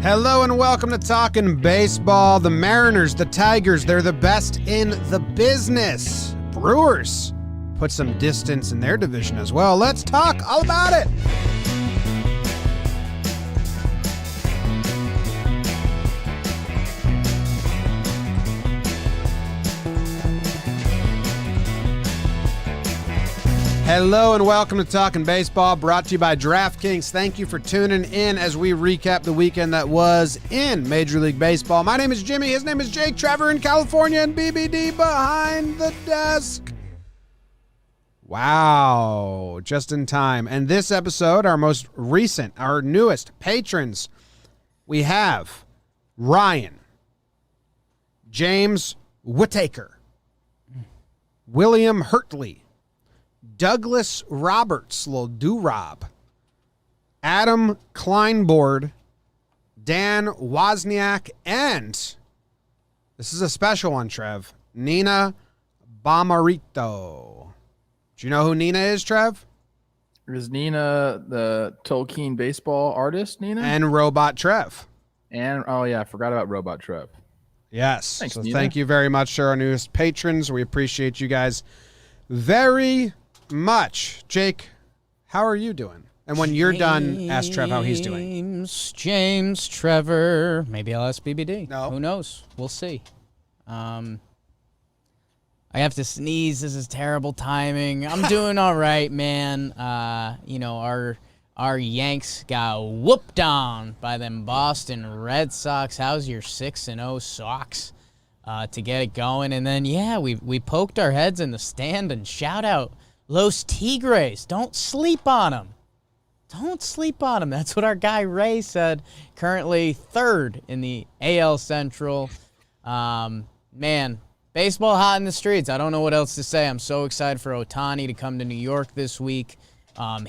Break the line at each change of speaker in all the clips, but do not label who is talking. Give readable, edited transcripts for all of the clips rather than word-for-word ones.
Hello and welcome to Talkin' Baseball. The Mariners, the Tigers, they're the best in the business. Brewers put some distance in their division as well. Let's talk all about it. Hello and welcome to Talkin' Baseball, brought to you by DraftKings. Thank you for tuning in as we recap the weekend that was in Major League Baseball. My name is Jimmy, his name is Jake, Trevor in California, and BBD behind the desk. Wow, just in time. And this episode, our most recent, our newest patrons, we have Ryan, James Whittaker, William Hurtley, Douglas Roberts, little doo-rob, Adam Kleinbord, Dan Wozniak, and this is a special one, Trev, Nina Bomarito. Do you know who Nina is, Trev?
Is Nina the Tolkien baseball artist, Nina?
And Robot Trev.
And, oh yeah, I forgot about Robot Trev.
Yes.
Thanks,
so
Nina.
Thank you very much to our newest patrons. We appreciate you guys very much. Jake, how are you doing? And when you're done, ask Trev how he's doing.
James, Trevor. Maybe I'll ask BBD.
No.
Who knows? We'll see. I have to sneeze. This is terrible timing. I'm doing all right, man. Our Yanks got whooped on by them Boston Red Sox. How's your 6-0 Sox to get it going? And then, yeah, we poked our heads in the stand and shout out Los Tigres. Don't sleep on them. Don't sleep on them. That's what our guy Ray said. Currently third in the AL Central. Man, baseball hot in the streets. I don't know what else to say. I'm so excited for Ohtani to come to New York this week.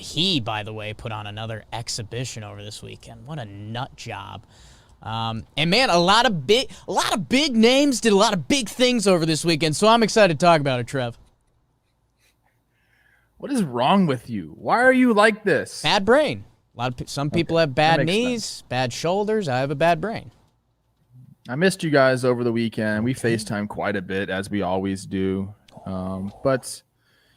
He, by the way, put on another exhibition over this weekend. What a nut job. And man, a lot of big names did a lot of big things over this weekend. So I'm excited to talk about it, Trev.
What is wrong with you? Why are you like this?
Bad brain. Some people have bad knees,
sense.
bad shoulders. I have a bad brain.
I missed you guys over the weekend. We FaceTime quite a bit, as we always do. But,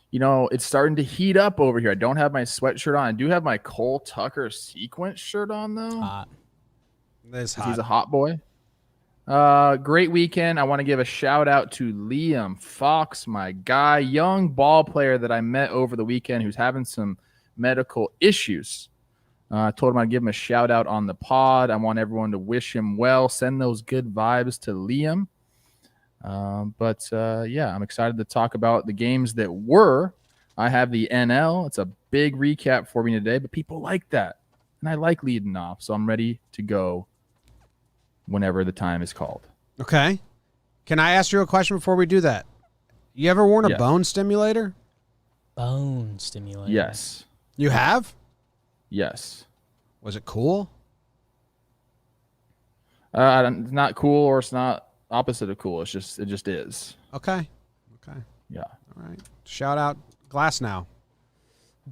you know, it's starting to heat up over here. I don't have my sweatshirt on. I do have my Cole Tucker sequence shirt on, though.
Hot.
This hot.
He's a hot boy. Great weekend. I want to give a shout out to Liam Fox, my guy, young ball player that I met over the weekend who's having some medical issues. I told him I'd give him a shout out on the pod. I want everyone to wish him well. Send those good vibes to Liam. Yeah, I'm excited to talk about the games that were. I have the NL. It's a big recap for me today, but people like that. And I like leading off, so I'm ready to go whenever the time is called.
Okay. Can I ask you a question before we do that? You ever worn a
Yes.
bone stimulator?
Bone stimulator.
Yes.
You have?
Yes.
Was it cool?
It's not cool, or it's not opposite of cool. It just is.
Okay.
Yeah.
All right. Shout out Glass now.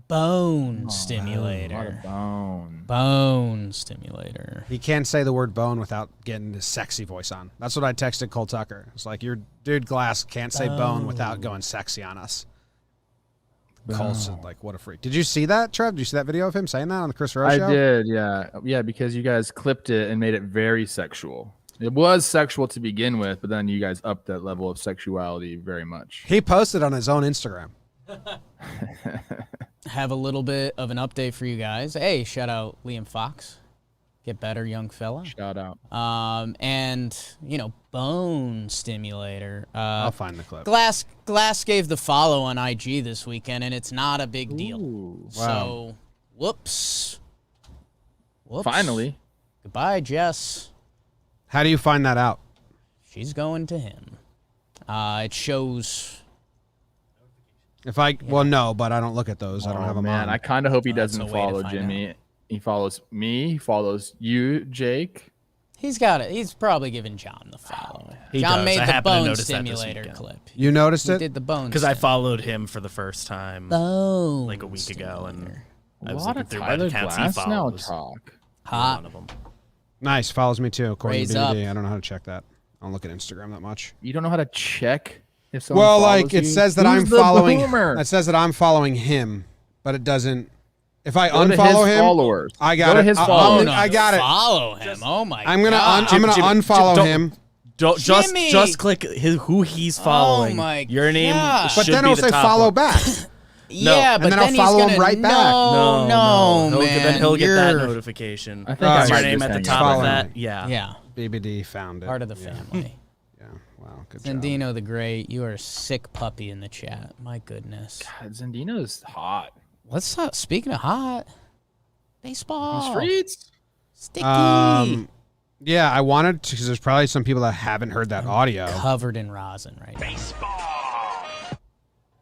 Bone
A lot of
stimulator.
bone.
Bone stimulator.
He can't say the word bone without getting his sexy voice on. That's what I texted Cole Tucker. It's like, your dude Glass can't say bone without going sexy on us. Cole said, like, what a freak. Did you see that, Trev? Did you see that video of him saying that on the Chris Rowe show?
I did, yeah. Yeah, because you guys clipped it and made it very sexual. It was sexual to begin with, but then you guys upped that level of sexuality very much.
He posted on his own Instagram.
Have a little bit of an update for you guys. Hey, shout out Liam Fox. Get better, young fella.
Shout out.
And, bone stimulator.
I'll find the clip.
Glass gave the follow on IG this weekend, and it's not a big deal.
Ooh,
wow.
So, whoops.
Finally.
Goodbye, Jess.
How do you find that out?
She's going to him. It shows.
Well, no, but I don't look at those. I don't have them
man.
on.
I kind of hope he
That's
doesn't
a way to
follow
find
Jimmy. He follows me. He follows you, Jake.
He's got it. He's probably giving John the follow.
He
John
does.
made
I
the
happened to
bone
notice that this
stimulator
weekend.
clip.
You noticed
He
it?
did the bone
Because I
stim.
followed him for the first time
Bone
like a week ago, and
stimulator.
I
A
was
lot
looking
of
through my
Tyler
accounts he
Glass now
follows.
talk.
Hot.
One of them.
Nice. Follows me too, according
Raise
to
up.
BD. I don't know how to check that. I don't look at Instagram that much.
You don't know how to check if someone
Well,
follows
like it
you?
says that
Who's
I'm
the
following.
boomer?
It says that I'm following him, but it doesn't. If I
Go to
unfollow
his
him,
followers.
I got
Go to
it.
his
I-
followers.
I got it.
Follow him. Oh my
I'm gonna
God.
I'm gonna
Jimmy,
unfollow
don't-
him.
Jimmy!
Just click who he's following.
Oh my
Your name
God.
But
should
then
be
it'll
the
say
top
follow
one.
back.
Yeah,
And
but
then I'll
he's
follow him
gonna,
right back.
No,
He'll,
man.
then he'll get that
you're
notification.
I think
I
Is
might
your name
just
at the
hang
top
out.
of that?
Following.
Yeah.
Yeah,
BBD found it.
part of the
Yeah.
family.
Yeah. Wow. Good job.
Zendino the Great, you are a sick puppy in the chat. My goodness.
God, Zendino's hot.
Let's talk. Speaking of hot, baseball.
On the streets.
Sticky.
Yeah, I wanted to because there's probably some people that haven't heard that audio.
Covered in rosin right now.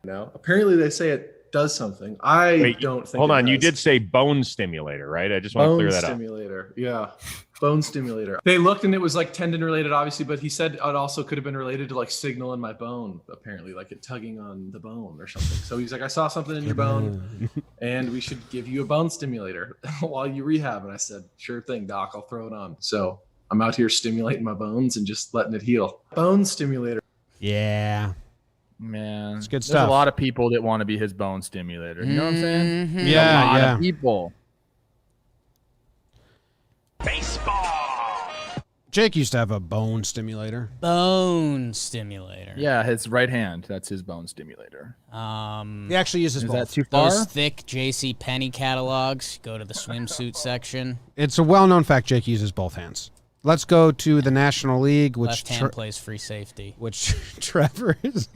No, apparently they say it does something. I don't think.
Hold
it
on, you
does.
did say bone stimulator, right? I just want to
Bone
clear that
stimulator. Yeah, bone stimulator. They looked and it was like tendon related, obviously, but he said it also could have been related to like signal in my bone, apparently, like it tugging on the bone or something. So he's like, I saw something in your bone, and we should give you a bone stimulator while you rehab. And I said, sure thing, doc. I'll throw it on. So I'm out here stimulating my bones and just letting it heal. Bone stimulator.
Yeah.
Man,
It's good
There's
stuff.
a lot of people that want to be his bone stimulator. You know what I'm saying?
Mhm.
Yeah,
a lot
yeah.
of people.
Jake used to have a bone stimulator.
Bone stimulator.
Yeah, his right hand. That's his bone stimulator.
He actually uses
Is
both.
that too far?
Those thick J.C. Penney catalogs. Go to the swimsuit section.
It's a well-known fact Jake uses both hands. Let's go to the National League, which
Left hand plays free safety.
Trevor is.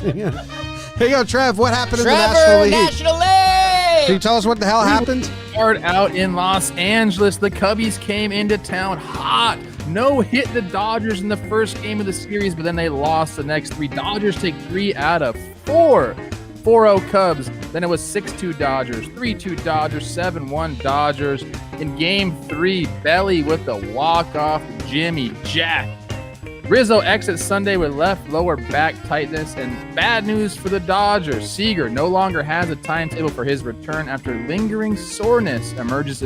Here you go, Trev. What happened in the
Trevor,
National League?
National
Can you
League!
tell us what the hell happened?
Start out in Los Angeles. The Cubbies came into town hot. No hit the Dodgers in the first game of the series, but then they lost the next three. Dodgers take 3 out of 4. 4-0 Cubs. Then it was 6-2 Dodgers, 3-2 Dodgers, 7-1 Dodgers. In game 3, Belly with the walk-off Jimmy Jack. Rizzo exits Sunday with left lower back tightness, and bad news for the Dodgers. Seager no longer has a timetable for his return after lingering soreness emerges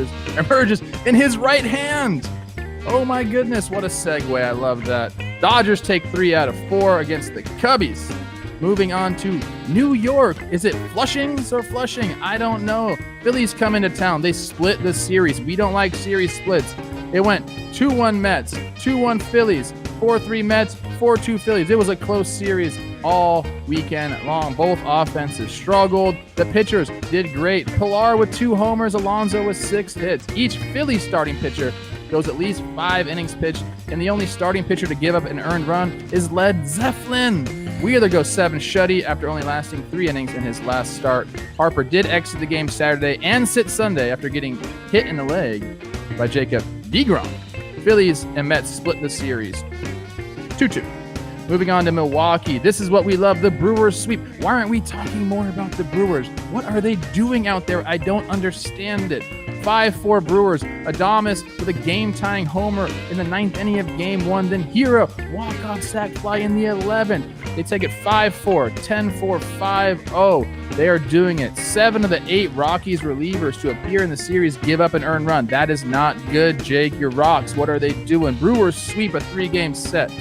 in his right hand. Oh my goodness, what a segue. I love that. Dodgers take 3 out of 4 against the Cubbies. Moving on to New York. Is it Flushings or Flushing? I don't know. Phillies come into town. They split the series. We don't like series splits. It went 2-1 Mets, 2-1 Phillies, 4-3 Mets, 4-2 Phillies. It was a close series all weekend long. Both offenses struggled. The pitchers did great. Pilar with 2 homers, Alonso with 6 hits. Each Philly starting pitcher goes at least 5 innings pitched, and the only starting pitcher to give up an earned run is Led Zeppelin. Wheeler goes 7 shutty after only lasting 3 innings in his last start. Harper did exit the game Saturday and sit Sunday after getting hit in the leg by Jacob deGrom. Phillies and Mets split the series 2-2. Moving on to Milwaukee. This is what we love, the Brewers sweep. Why aren't we talking more about the Brewers? What are they doing out there? I don't understand it. 5-4 Brewers. Adames with a game-tying homer in the 9th inning of Game 1. Then Hero, walk-off sac fly in the 11th. They take it 5-4, 10-4, 5-0. They are doing it. 7 of the 8 Rockies relievers to appear in the series give up an earned run. That is not good, Jake. Your Rocks, what are they doing? Brewers sweep a 3-game set.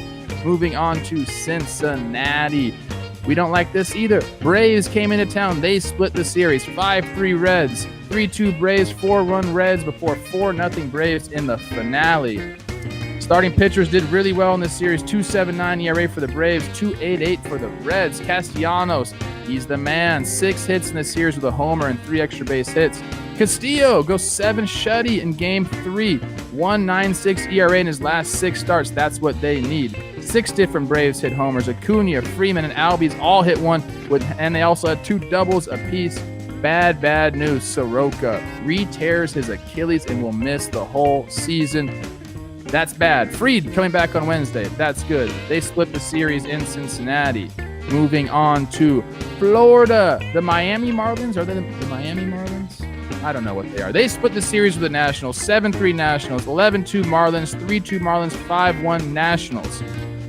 Moving on to Cincinnati. We don't like this either. Braves came into town. They split the series. 5-3 Reds, 3-2 Braves, 4-1 Reds before 4-0 Braves in the finale. Starting pitchers did really well in this series. 2.79 ERA for the Braves, 2.88 for the Reds. Castellanos, he's the man. 6 hits in the series with a homer and 3 extra base hits. Castillo goes 7 shutty in Game 3. 1.96 ERA in his last 6 starts. That's what they need. 6 different Braves hit homers. Acuna, Freeman, and Albies all hit one, and they also had 2 doubles apiece. Bad news. Soroka re-tears his Achilles and will miss the whole season. That's bad. Fried coming back on Wednesday. That's good. They split the series in Cincinnati. Moving on to Florida. The Miami Marlins. Are they the Miami Marlins? I don't know what they are. They split the series with the Nationals. 7-3 Nationals. 11-2 Marlins. 3-2 Marlins. 5-1 Nationals.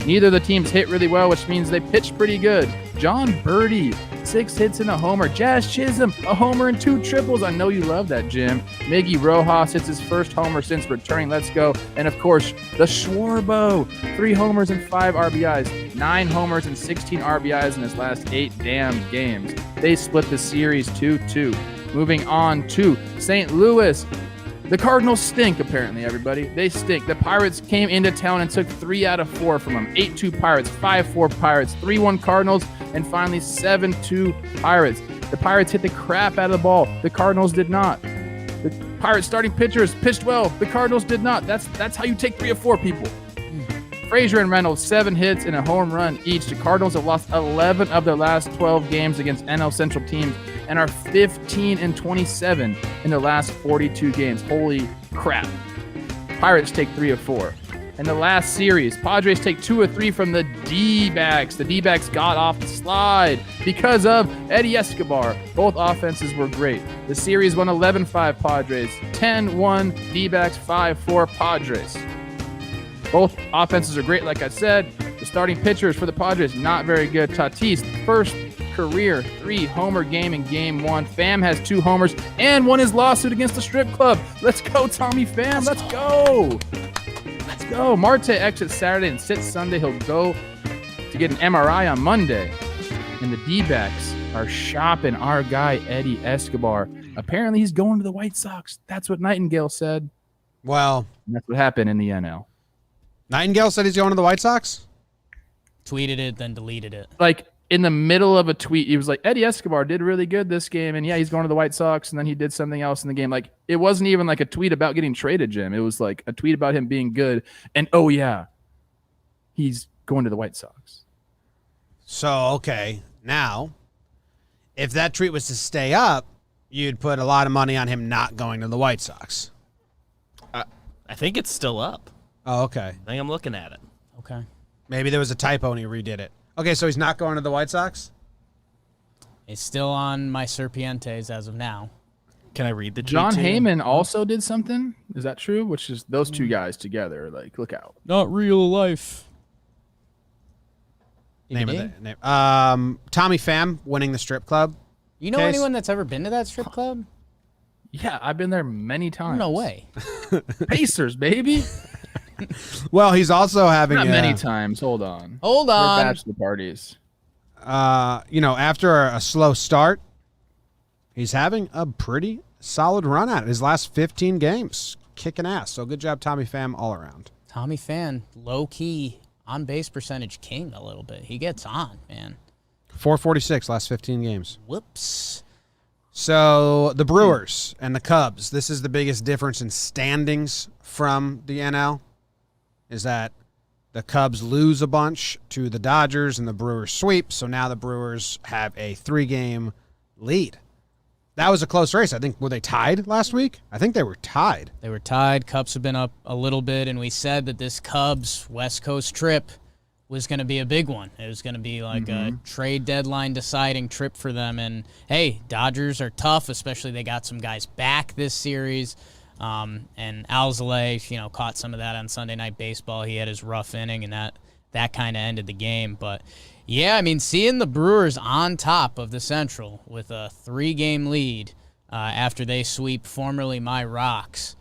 Neither of the teams hit really well, which means they pitched pretty good. John Birdie, 6 hits and a homer. Jazz Chisholm, a homer and 2 triples. I know you love that, Jim. Miggy Rojas hits his first homer since returning. Let's go. And, of course, the Schwarbo, 3 homers and 5 RBIs. 9 homers and 16 RBIs in his last 8 damn games. They split the series 2-2. Moving on to St. Louis. The Cardinals stink, apparently, everybody. They stink. The Pirates came into town and took 3 out of 4 from them. 8-2 Pirates, 5-4 Pirates, 3-1 Cardinals, and finally 7-2 Pirates. The Pirates hit the crap out of the ball. The Cardinals did not. The Pirates starting pitchers pitched well. The Cardinals did not. That's how you take 3 of 4 people. Frazier and Reynolds, 7 hits and a home run each. The Cardinals have lost 11 of their last 12 games against NL Central teams and are 15-27 in their last 42 games. Holy crap. Pirates take 3 of 4. In the last series, Padres take 2 of 3 from the D-backs. The D-backs got off the slide because of Eddie Escobar. Both offenses were great. The series won 11-5 Padres, 10-1 D-backs, 5-4 Padres. Both offenses are great, like I said. The starting pitchers for the Padres, not very good. Tatis, first career 3-homer game in Game 1. Pham has 2 homers and won his lawsuit against the strip club. Let's go, Tommy Pham. Let's go. Let's go. Marte exits Saturday and sits Sunday. He'll go to get an MRI on Monday. And the D-backs are shopping our guy, Eddie Escobar. Apparently, he's going to the White Sox. That's what Nightingale said.
Well,
And that's what happened in the NL.
Nightingale said he's going to the White Sox?
Tweeted it, then deleted it.
Like, in the middle of a tweet, he was like, Eddie Escobar did really good this game, and yeah, he's going to the White Sox, and then he did something else in the game. Like, it wasn't even like a tweet about getting traded, Jim. It was like a tweet about him being good, and oh yeah, he's going to the White Sox.
So, okay, now, if that tweet was to stay up, you'd put a lot of money on him not going to the White Sox.
I think it's still up.
Oh, okay.
I think I'm looking at it.
Okay.
Maybe there was a typo and he redid it. Okay, so he's not going to the White Sox?
It's still on my Serpientes as of now.
Can I read the tweet?
John
too?
Heyman also did something. Is that true? Which is those two guys together. Like, look out.
Not real life.
Name of the name. Tommy Pham winning the strip club.
You know
Case?
anyone that's ever been to that strip club?
Yeah, I've been there many times.
No way.
Pacers, baby.
Well, he's also having
Not many times. Hold on.
Hold
We're
on.
bachelor parties.
After a slow start, he's having a pretty solid run at it. His last 15 games, kicking ass. So good job, Tommy Pham, all around.
Tommy Pham, low-key, on-base percentage king a little bit. He gets on, man.
446 last 15 games.
Whoops.
So the Brewers and the Cubs, this is the biggest difference in standings from the NL, is that the Cubs lose a bunch to the Dodgers and the Brewers sweep. So now the Brewers have a 3-game lead. That was a close race. I think, were they tied last week? I think they were tied.
They were tied. Cubs have been up a little bit, and we said that this Cubs West Coast trip was going to be a big one. It was going to be like a trade deadline deciding trip for them. And, hey, Dodgers are tough, especially they got some guys back this series. And Alzolay, caught some of that on Sunday Night Baseball. He had his rough inning, and that kind of ended the game. But, yeah, I mean, seeing the Brewers on top of the Central with a 3-game lead after they sweep formerly my Rocks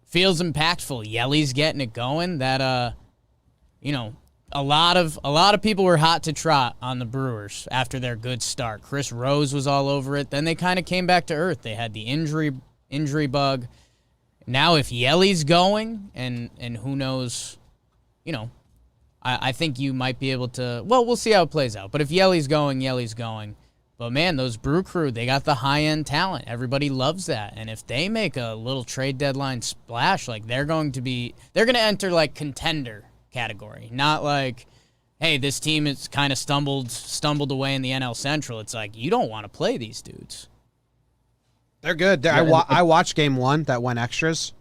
feels impactful. Yelly's getting it going. That, a lot of people were hot to trot on the Brewers after their good start. Chris Rose was all over it. Then they kind of came back to earth. They had the injury bug. Now if Yelly's going, and who knows, I think you might be able to, well, we'll see how it plays out. But if Yelly's going. But, man, those Brew Crew, they got the high-end talent. Everybody loves that. And if they make a little trade deadline splash, like they're going to enter like contender category. Not like, hey, this team is kind of stumbled away in the NL Central. It's like, you don't want to play these dudes.
They're good. I watched Game 1 that went extras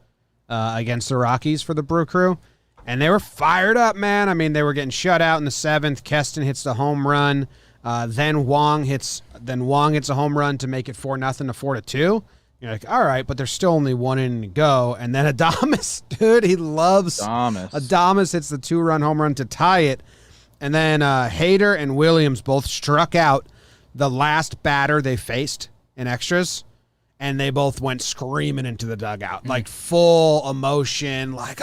against the Rockies for the Brew Crew, and they were fired up, man. I mean, they were getting shut out in the 7th. Keston hits the home run. Then Wong hits a home run to make it 4-0 to 4-2. You're like, all right, but there's still only 1 inning to go. And then Adames, dude, he loves Adames hits the 2-run home run to tie it. And then Hader and Williams both struck out the last batter they faced in extras, and they both went screaming into the dugout, like full emotion, like,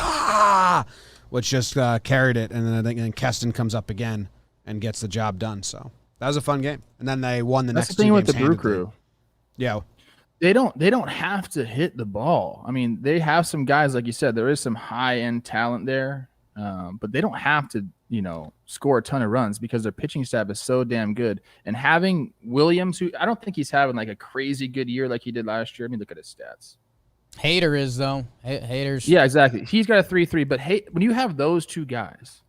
which just carried it. And then I think Keston comes up again and gets the job done. So that was a fun game. And then they won the
That's
next
the thing
two
with
games
the Brew
handedly.
Crew.
Yeah.
They don't have to hit the ball. I mean, they have some guys, like you said, there is some high-end talent there, but they don't have to, score a ton of runs because their pitching staff is so damn good. And having Williams, who I don't think he's having like a crazy good year like he did last year. I mean, look at his stats.
Hader is, though. Hader's.
Yeah, exactly. He's got a 3.3, but when you have those two guys,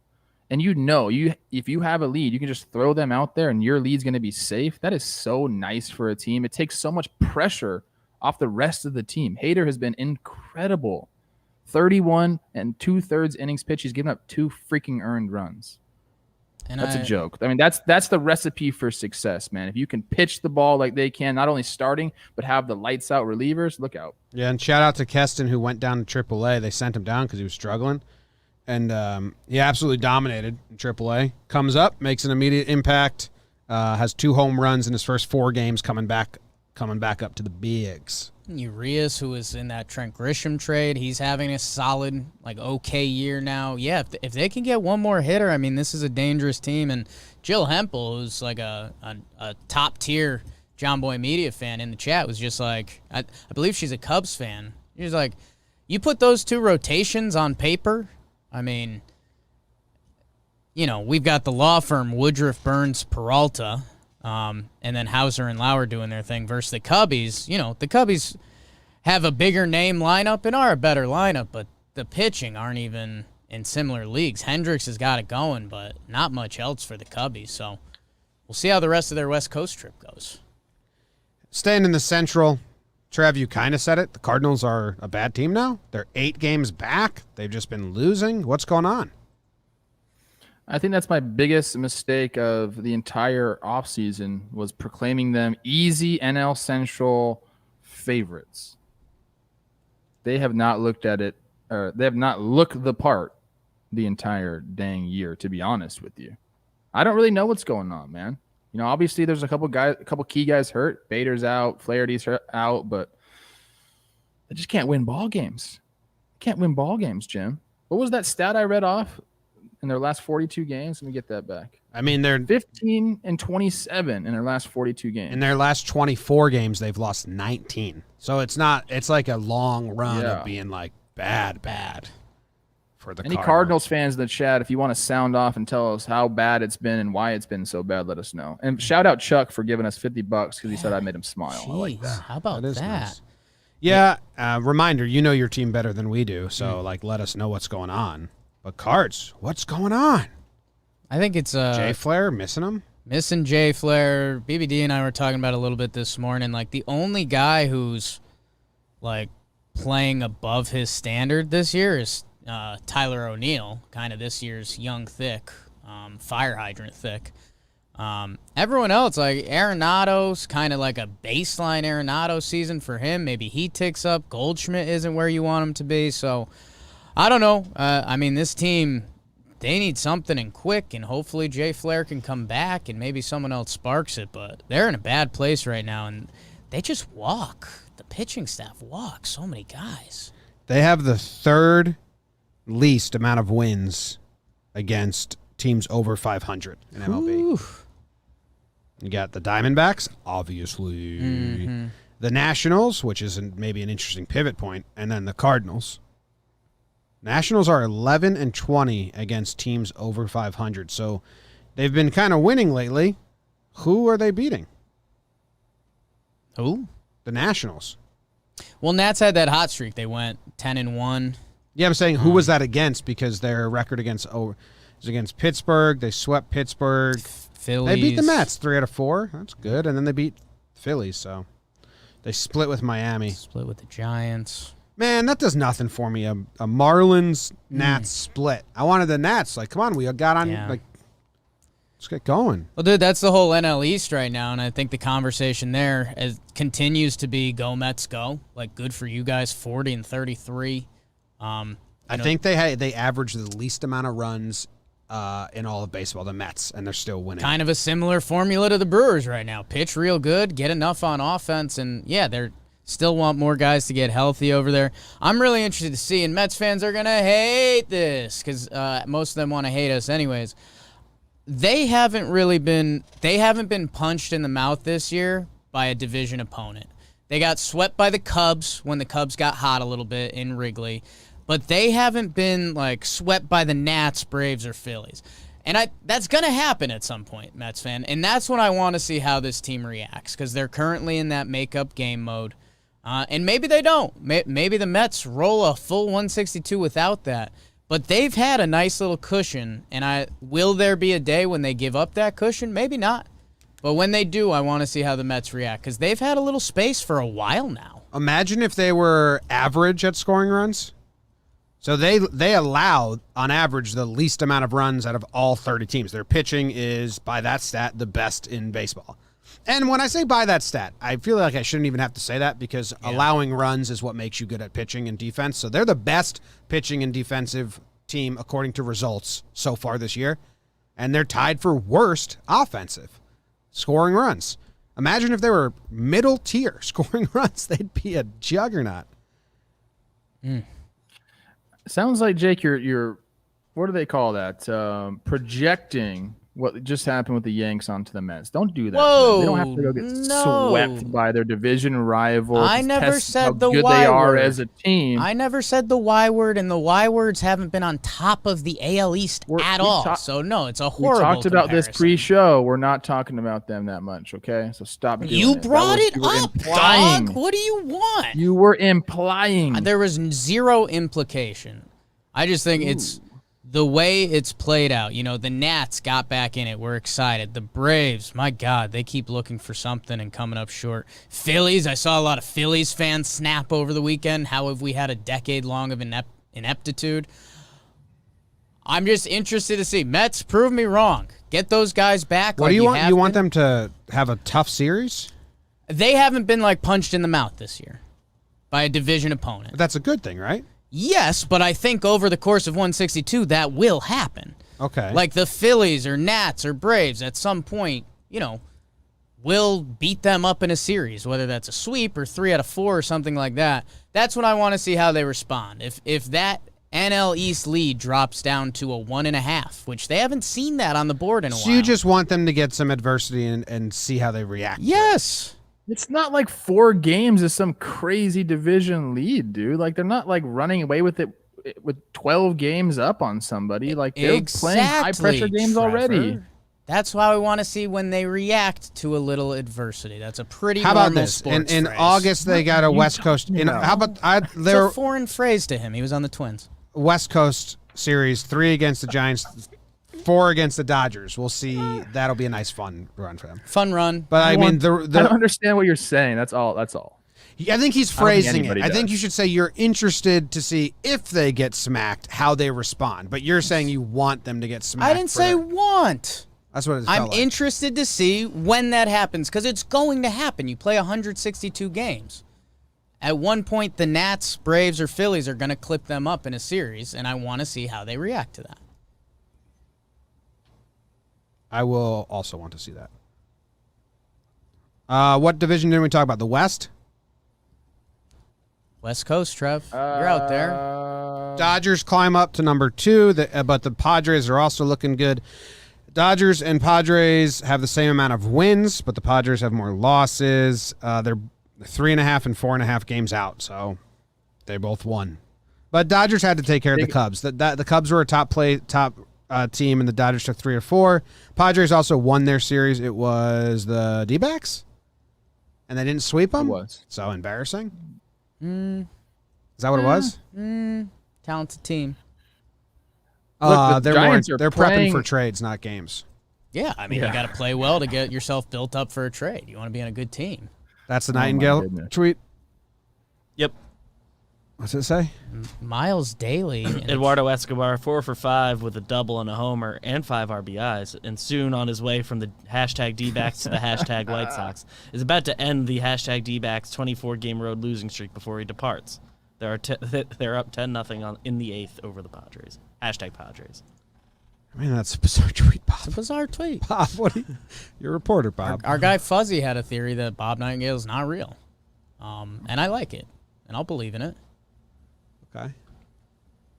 and if you have a lead, you can just throw them out there and your lead's going to be safe. That is so nice for a team. It takes so much pressure off the rest of the team. Hader has been incredible. 31 and 2/3 innings pitched. He's given up 2 freaking earned runs.
And
That's a joke. I mean, that's the recipe for success, man. If you can pitch the ball like they can, not only starting, but have the lights out relievers, look out.
Yeah, and shout out to Keston, who went down to AAA. They sent him down because he was struggling. And he absolutely dominated in AAA. Comes up, makes an immediate impact, has 2 home runs in his first 4 games, coming back up to the bigs.
Urias, who was in that Trent Grisham trade, he's having a solid, okay year now. Yeah, if they can get one more hitter, I mean, this is a dangerous team. And Jill Hempel, who's like a top-tier JOMBOY media fan in the chat, was just like, I believe she's a Cubs fan. She's like, you put those 2 rotations on paper, I mean, we've got the law firm Woodruff, Burns, Peralta, and then Hauser and Lauer doing their thing versus the Cubbies. The Cubbies have a bigger name lineup and are a better lineup, but the pitching aren't even in similar leagues. Hendricks has got it going, but not much else for the Cubbies. So we'll see how the rest of their West Coast trip goes.
Staying in the Central, Trev, you kind of said it. The Cardinals are a bad team now. They're 8 games back. They've just been losing. What's going on?
I think that's my biggest mistake of the entire offseason was proclaiming them easy NL Central favorites. They have not looked at it, or they have not looked the part the entire dang year, to be honest with you. I don't really know what's going on, man. Obviously there's a couple key guys hurt. Bader's out, Flaherty's out, but they just can't win ball games. Can't win ball games, Jim. What was that stat I read off? In their last 42 games, let me get that back.
I mean, they're
15 and 27 in their last 42 games.
in their last 24 games, they've lost 19. So it's like a long run of being like bad for the
Any Cardinals fans in the chat, if you want to sound off and tell us how bad it's been and why it's been so bad, let us know. And shout out Chuck for giving us $50 because he said I made him smile. I like that.
How about
That is
that?
nice. Yeah, reminder, you know your team better than we do, so let us know what's going on. But Cards, what's going on?
I think it's
Jay Flair missing him?
missing Jay Flair. BBD and I were talking about it a little bit this morning. Like, the only guy who's playing above his standard this year is Tyler O'Neill, kind of this year's young thick, fire hydrant thick. Everyone else, like Arenado's kind of like a baseline Arenado season for him. Maybe he ticks up. Goldschmidt isn't where you want him to be. So I don't know. I mean, this team, they need something and quick, and hopefully Jay Flair can come back and maybe someone else sparks it. But they're in a bad place right now, and they just walk. The pitching staff walks so many guys.
They have the third least amount of wins against teams over 500 in MLB.
Ooh.
You got the Diamondbacks, obviously.
Mm-hmm.
The Nationals, which is maybe an interesting pivot point, and then the Cardinals. Nationals are 11-20 against teams over 500, so they've been kind of winning lately. Who are they beating?
Who?
The Nationals.
Well, Nats had that hot streak. They went 10-1.
Yeah, I'm saying who was that against, because their record against is against Pittsburgh. They swept Pittsburgh.
Phillies.
They beat the Mets 3 out of 4. That's good. And then they beat Phillies, so they split with Miami.
Split with the Giants.
Man, that does nothing for me. A Marlins Nats split. I wanted the Nats. Like, come on, we got on.
Yeah.
Let's get going.
Well, dude, that's the whole NL East right now, and I think the conversation there continues to be go Mets go. Like, good for you guys, 40-33.
I think they average the least amount of runs in all of baseball, the Mets, and they're still winning.
Kind of a similar formula to the Brewers right now. Pitch real good, get enough on offense, and yeah, they're still want more guys to get healthy over there. I'm really interested to see, and Mets fans are going to hate this because most of them want to hate us anyways. They haven't been punched in the mouth this year by a division opponent. They got swept by the Cubs when the Cubs got hot a little bit in Wrigley, but they haven't been like swept by the Nats, Braves, or Phillies. And that's going to happen at some point, Mets fan. And that's when I want to see how this team reacts because they're currently in that makeup game mode. And maybe they don't. Maybe the Mets roll a full 162 without that. But they've had a nice little cushion. And will there be a day when they give up that cushion? Maybe not. But when they do, I want to see how the Mets react because they've had a little space for a while now.
Imagine if they were average at scoring runs. So they allow, on average, the least amount of runs out of all 30 teams. Their pitching is, by that stat, the best in baseball. And when I say by that stat, I feel like I shouldn't even have to say that because allowing runs is what makes you good at pitching and defense. So they're the best pitching and defensive team according to results so far this year. And they're tied for worst offensive scoring runs. Imagine if they were middle tier scoring runs. They'd be a juggernaut.
Sounds like, Jake, you're what do they call that? Projecting what just happened with the Yanks onto the Mets. Don't do that.
Whoa,
they don't have to go get swept by their division rivals.
I never
test
said
how
the
good
Y
they are
word.
as a team.
I never said the Y word, and the Y words haven't been on top of the AL East at all. So, no, it's a horrible
We talked about this
comparison.
pre-show. We're not talking about them that much, okay? So stop doing
You
it.
brought it
You were
up,
implying.
dog. What do you want?
You were implying.
There was zero implication. I just think it's the way it's played out. You know, the Nats got back in it. We're excited. The Braves, my God, they keep looking for something and coming up short. Phillies, I saw a lot of Phillies fans snap over the weekend. How have we had a decade long of ineptitude? I'm just interested to see. Mets, prove me wrong. Get those guys back.
What
like
do you want?
have
You want
been.
them to have a tough series?
They haven't been like punched in the mouth this year by a division opponent.
But that's a good thing, right?
Yes, but I think over the course of 162, that will happen.
Okay.
Like the Phillies or Nats or Braves at some point, you know, will beat them up in a series, whether that's a sweep or 3 out of 4 or something like that. That's when I want to see how they respond. If that NL East lead drops down to a 1.5, which they haven't seen that on the board in a while.
So you just want them to get some adversity and see how they react.
Yes.
It's not like 4 games is some crazy division lead, dude. Like, they're not like running away with it with 12 games up on somebody. Like, they're playing high-pressure games
Trevor.
already.
That's why we want to see when they react to a little adversity. That's a pretty
How about
normal
this?
sports
In
phrase.
August, they got a West Coast. How about
It's
their
a foreign phrase to him. He was on the Twins.
West Coast series? 3 against the Giants, 4 against the Dodgers. We'll see. That'll be a nice fun run for them.
Fun run.
But I mean,
I don't understand what you're saying. That's all.
I think he's
I don't think
phrasing it.
anybody
I think
does.
you should say you're interested to see if they get smacked, how they respond. But you're saying you want them to get smacked.
I didn't say want.
That's what it
I'm
felt like.
interested to see when that happens because it's going to happen. You play 162 games. At one point, the Nats, Braves, or Phillies are going to clip them up in a series, and I want to see how they react to that.
I will also want to see that. What division did we talk about? The West?
West Coast, Trev. You're out there.
Dodgers climb up to number 2, but the Padres are also looking good. Dodgers and Padres have the same amount of wins, but the Padres have more losses. They're 3.5 and 4.5 games out, so they both won. But Dodgers had to take care of the Cubs. The Cubs were a top team, and the Dodgers took 3 or 4. Padres also won their series. It was the D-backs, and they didn't sweep them.
It was.
So embarrassing. Is that what it was?
Talented team.
Look, the Giants are
they're
playing-
prepping for trades, not games.
Yeah, I mean, you got to play well to get yourself built up for a trade. You want to be on a good team.
That's the
my
Nightingale
goodness.
tweet.
Yep.
What's it say?
Miles Daly. and
Eduardo Escobar, 4 for 5 with a double and a homer and 5 RBIs, and soon on his way from the hashtag D-backs to the hashtag White Sox, is about to end the hashtag D-backs 24-game road losing streak before he departs. They're up 10-0 in the 8th over the Padres. Hashtag Padres.
I mean, that's a bizarre tweet, Bob.
It's a bizarre tweet.
Bob, you're a reporter, Bob.
Our guy Fuzzy had a theory that Bob Nightingale is not real. And I like it. And I'll believe in it.
Okay.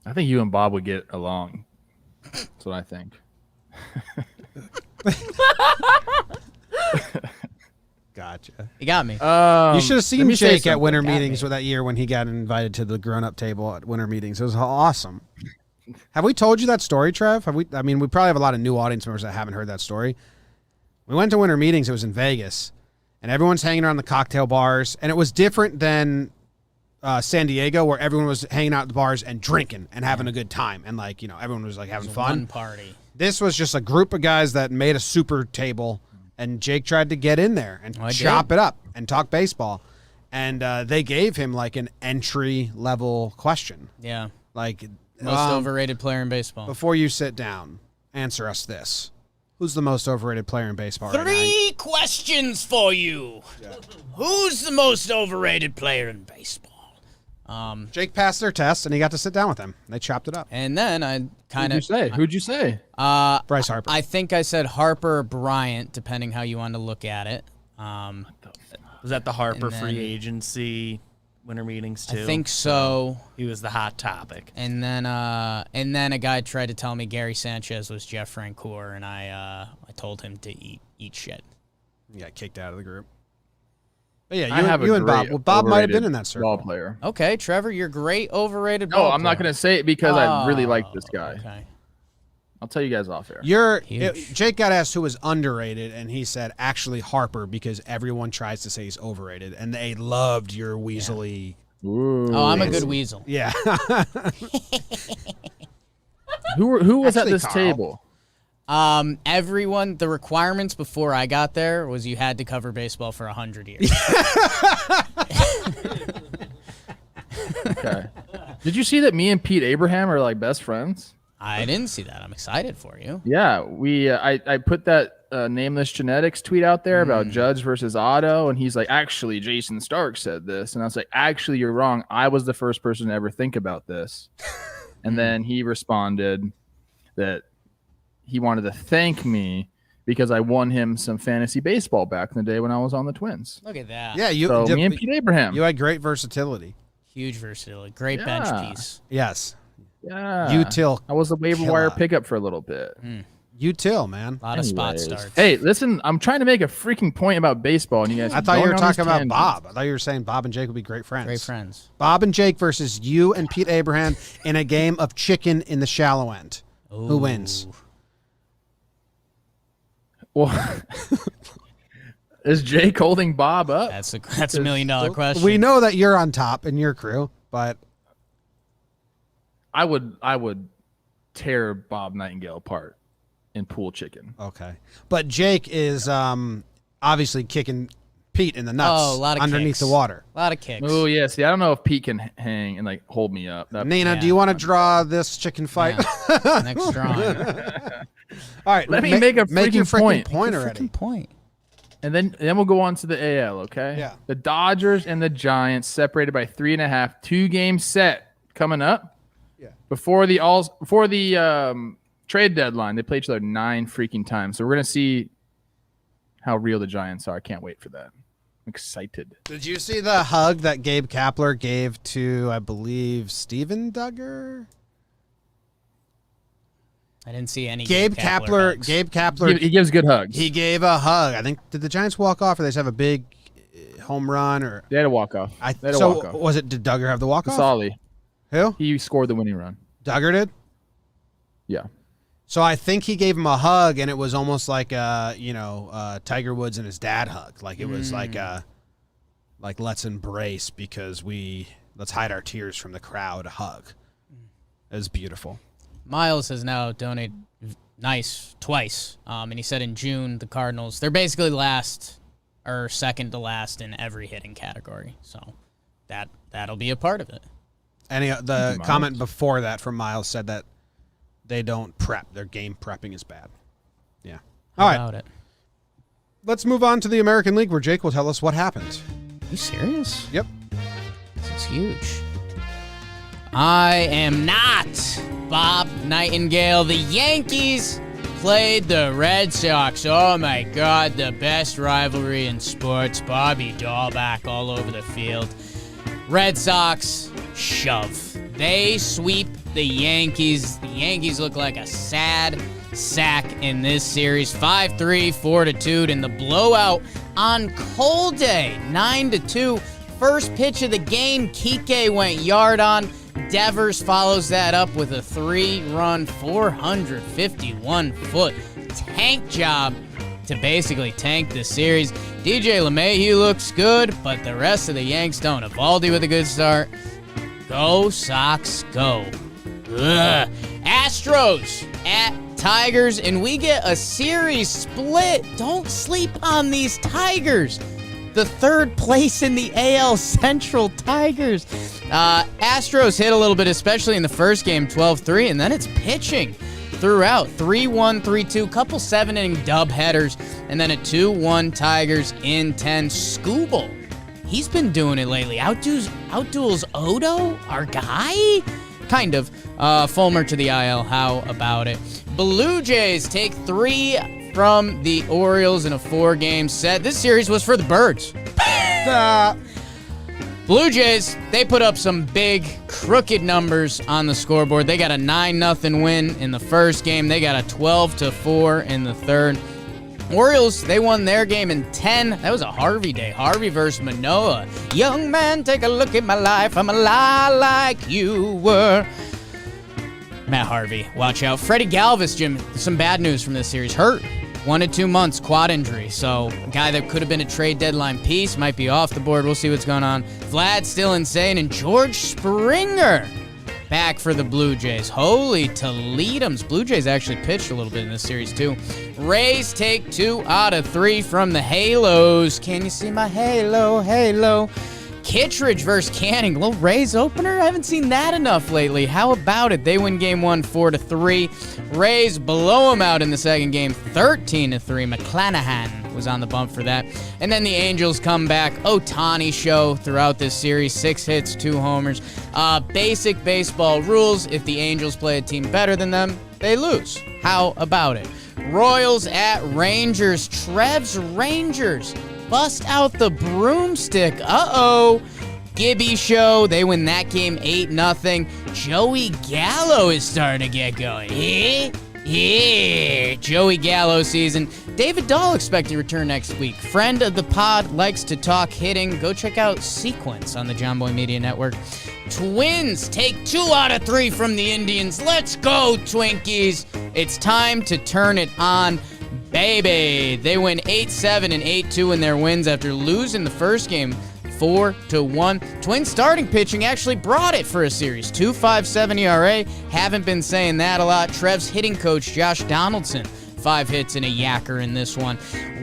I think you and Bob would get along. That's what I think.
Gotcha.
You got me.
You should have seen Jake at winter
Got
meetings
me.
with that year when he got invited to the grown-up table at winter meetings. It was awesome. Have we told you that story, Trev? Have we? I mean, we probably have a lot of new audience members that haven't heard that story. We went to winter meetings. It was in Vegas, and everyone's hanging around the cocktail bars, and it was different than San Diego, where everyone was hanging out at the bars and drinking and having a good time, and like everyone was like having fun.
One party.
This was just a group of guys that made a super table, and Jake tried to get in there and chop it up and talk baseball, and they gave him like an entry level question,
Yeah.
like.
Most overrated player in baseball.
Before you sit down, answer us this. Who's the most overrated player in baseball right now?
3 questions for you. Who's the most overrated player in baseball?
Jake passed their test, and he got to sit down with them. They chopped it up.
And then I kind of...
Who'd you say?
Bryce Harper.
I think I said Harper or Bryant, depending how you want to look at it.
Was that the Harper
And then-
free agency winter meetings too?
I think so.
He was the hot topic.
And then a guy tried to tell me Gary Sanchez was Jeff Francoeur, and I told him to eat shit.
You got kicked out of the group. But yeah,
I have
you
a
and Bob.
great
Well, Bob might have been
overrated
in that circle.
ball player.
Okay, Trevor, you're great overrated
No,
ball
I'm not
player.
going to say it because I really like this guy.
Okay.
I'll tell you guys off air.
Huge.
Jake got asked who was underrated, and he said actually Harper because everyone tries to say he's overrated, and they loved your weaselly.
Ooh.
Oh, I'm a good weasel.
Yeah.
Who was
Actually,
at this
Carl.
table?
Everyone, the requirements before I got there was you had to cover baseball for 100 years.
Okay. Did you see that me and Pete Abraham are like best friends?
I didn't see that. I'm excited for you.
Yeah, we I put that nameless genetics tweet out there about Judge versus Otto, and he's like, actually, Jason Stark said this, and I was like, actually, you're wrong. I was the first person to ever think about this, and then he responded that he wanted to thank me because I won him some fantasy baseball back in the day when I was on the Twins.
Look at that.
Yeah, you.
So me and Pete Abraham.
You had great versatility.
Huge versatility. Great
Yeah.
bench piece.
Yes.
Yeah,
Util.
I was a waiver
killer.
wire pickup for a little bit.
Util, man.
A lot of spot
Anyways.
starts.
Hey, listen, I'm trying to make a freaking point about baseball, and you guys.
I thought you
going
were
on
talking
this
about
tangent.
Bob. I thought you were saying Bob and Jake would be great friends.
Great friends.
Bob and Jake versus you and Pete Abraham in a game of chicken in the shallow end. Who wins?
Ooh.
Well, is Jake holding Bob up?
That's a $1 million question.
We know that you're on top in your crew, but
I would tear Bob Nightingale apart in pool chicken.
okay. But Jake is obviously kicking Pete in the nuts
Oh, a lot of
underneath
kicks.
the water.
A lot of kicks.
Oh yeah, see, I don't know if Pete can hang and like hold me up.
Nina,
Yeah.
do you want to draw this chicken fight?
Yeah. Next drawing.
All right,
Let me make a
make your
freaking
freaking
point.
point already.
Freaking point.
And then we'll go on to the AL. Okay.
Yeah.
The Dodgers and the Giants separated by 3.5. 2-game set coming up.
Yeah.
Before the trade deadline, they play each other 9 freaking times. So we're gonna see how real the Giants are. I can't wait for that. I'm excited.
Did you see the hug that Gabe Kapler gave to, I believe, Steven Duggar?
I didn't see any
Gabe Kapler.
hugs.
Gabe Kapler.
He gives good hugs.
He gave a hug. I think did the Giants walk off, or they just have a big home run, or
They had a walk off. They had a
so
walk off.
was it? Did Duggar have the walk off?
Solly.
Who?
He scored the winning run.
Duggar did.
Yeah.
So I think he gave him a hug, and it was almost like Tiger Woods and his dad hug. Like it was like let's embrace because let's hide our tears from the crowd hug. It was beautiful.
Miles has now donated twice. And he said in June, the Cardinals, they're basically last or second to last in every hitting category. So that'll be a part of it.
And the
Miles.
comment before that from Miles said that they don't prep. Their game prepping is bad. Yeah.
How
All right.
about it?
Let's move on to the American League, where Jake will tell us what happened.
Are you serious?
Yep.
This is huge. I am not Bob Nightingale. The Yankees played the Red Sox. Oh my God, the best rivalry in sports. Bobby Dahlback all over the field. Red Sox shove. They sweep the Yankees. The Yankees look like a sad sack in this series. 5-3, 4-2 in the blowout on Cold Day. 9-2. First pitch of the game, Kike went yard on. Devers follows that up with a 3-run, 451-foot tank job to basically tank the series. DJ LeMahieu looks good, but the rest of the Yanks don't. Evaldi with a good start. Go Sox, go. Ugh. Astros at Tigers, and we get a series split. Don't sleep on these Tigers. The third place in the AL Central, Tigers. Astros hit a little bit, especially in the first game, 12-3, and then it's pitching throughout. 3-1, 3-2, couple 7-inning dub headers, and then a 2-1 Tigers in 10. Scooble, he's been doing it lately. Outduels Odo, our guy? Kind of. Fulmer to the IL, how about it? Blue Jays take 3 from the Orioles in a 4-game set. This series was for the Birds. Blue Jays, they put up some big, crooked numbers on the scoreboard. They got a 9-0 win in the first game. They got a 12-4 in the third. Orioles, they won their game in 10. That was a Harvey day. Harvey versus Manoah. Young man, take a look at my life. I'm a lie like you were. Matt Harvey, watch out. Freddie Galvis, Jim, some bad news from this series. Hurt. 1 to 2 months, quad injury. So a guy that could have been a trade deadline piece might be off the board. We'll see what's going on. Vlad still insane. And George Springer back for the Blue Jays. Holy Toledo's. Blue Jays actually pitched a little bit in this series too. Rays take 2 out of 3 from the Halos. Can you see my halo, halo? Kittredge versus Canning. Little Rays opener? I haven't seen that enough lately. How about it? They win game 1 4-3. Rays blow them out in the second game 13-3. McClanahan was on the bump for that. And then the Angels come back. Ohtani show throughout this series. 6 hits, 2 homers. Basic baseball rules. If the Angels play a team better than them, they lose. How about it? Royals at Rangers. Trev's Rangers bust out the broomstick. Uh-oh. Gibby show. They win that game 8-0. Joey Gallo is starting to get going. Yeah. Joey Gallo season. David Dahl expected to return next week. Friend of the pod, likes to talk hitting. Go check out Sequence on the JOMBOY Media Network. Twins take 2 out of 3 from the Indians. Let's go, Twinkies. It's time to turn it on. Baby, they win 8-7 and 8-2 in their wins after losing the first game 4-1. Twins starting pitching actually brought it for a series. 2.57 ERA. Haven't been saying that a lot. Trev's hitting coach, Josh Donaldson, 5 hits and a yacker in this one.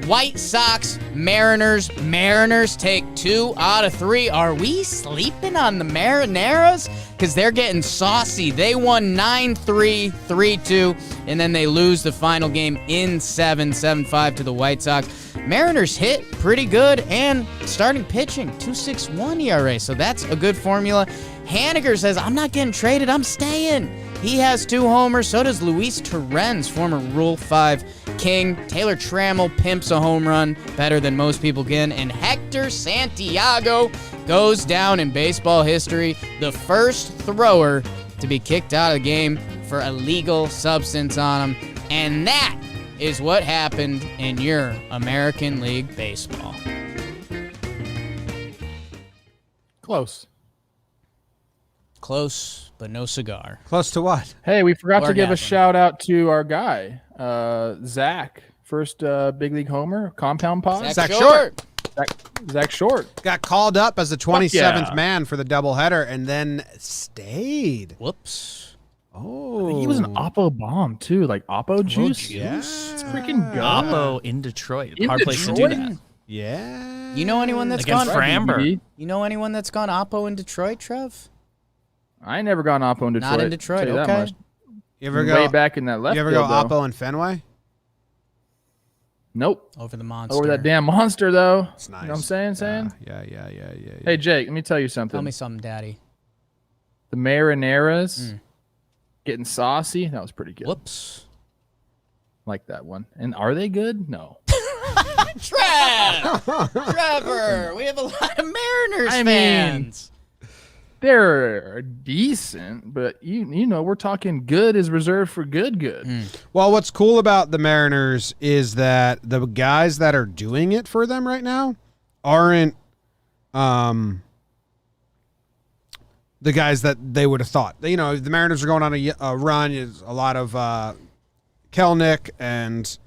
White Sox, Mariners. Mariners take 2 out of 3. Are we sleeping on the Marineros? Because they're getting saucy. They won 9-3, 3-2, and then they lose the final game in 7-5 to the White Sox. Mariners hit pretty good and starting pitching, 2.61 ERA, so that's a good formula. Haniger says, I'm not getting traded, I'm staying. He has 2 homers. So does Luis Torrens, former Rule 5 king. Taylor Trammell pimps a home run better than most people can. And Hector Santiago goes down in baseball history, the first thrower to be kicked out of the game for illegal substance on him. And that is what happened in your American League Baseball.
Close.
Close, but no cigar.
Close to what?
Hey, we forgot to give a
Orgasm.
shout out to our guy, Zach. First big league homer, compound pod.
Zach Short.
Zach Short.
Got called up as the 27th
yeah.
man for the doubleheader and then stayed.
Whoops.
Oh.
He was an Oppo bomb too, like Oppo juice.
yeah.
It's freaking good.
Oppo in Detroit.
In
Hard place to do
Detroit?
that.
Yeah.
You know anyone that's
Against
gone?
Framber.
You know anyone that's gone Oppo in Detroit, Trev?
I ain't never gone Oppo in Detroit.
Not in Detroit.
tell you that
Okay.
much.
You ever
Way
go
back in that left
You ever go
field, though.
Oppo and Fenway?
Nope.
Over the monster.
Over that damn monster though.
It's nice.
You know what I'm saying?
Yeah.
Hey Jake, let me tell you something.
Tell me something, Daddy.
The Marineras getting saucy. That was pretty good.
Whoops.
Like that one. And are they good? No.
Trevor, we have a lot of Mariners fans.
They're decent, but you know, we're talking good is reserved for good.
Well, what's cool about the Mariners is that the guys that are doing it for them right now aren't the guys that they would have thought. You know, the Mariners are going on a run. Is a lot of Kelnick and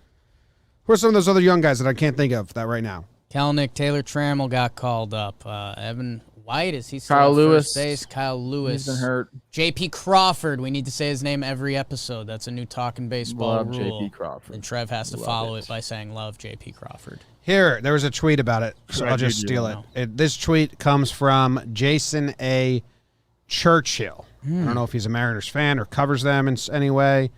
who are some of those other young guys that I can't think of that right now?
Kelnick, Taylor Trammell got called up. Evan White, is he still
Kyle
at
Lewis.
first base? Kyle Lewis.
He's been hurt.
JP Crawford. We need to say his name every episode. That's a new Talkin' Baseball
Love
rule.
JP Crawford.
And Trev has to
Love
follow
it.
it by saying love JP Crawford.
Here, there was a tweet about it, so
Right,
I'll just
you do.
steal it. This tweet comes from Jason A. Churchill. I don't know if he's a Mariners fan or covers them in any way,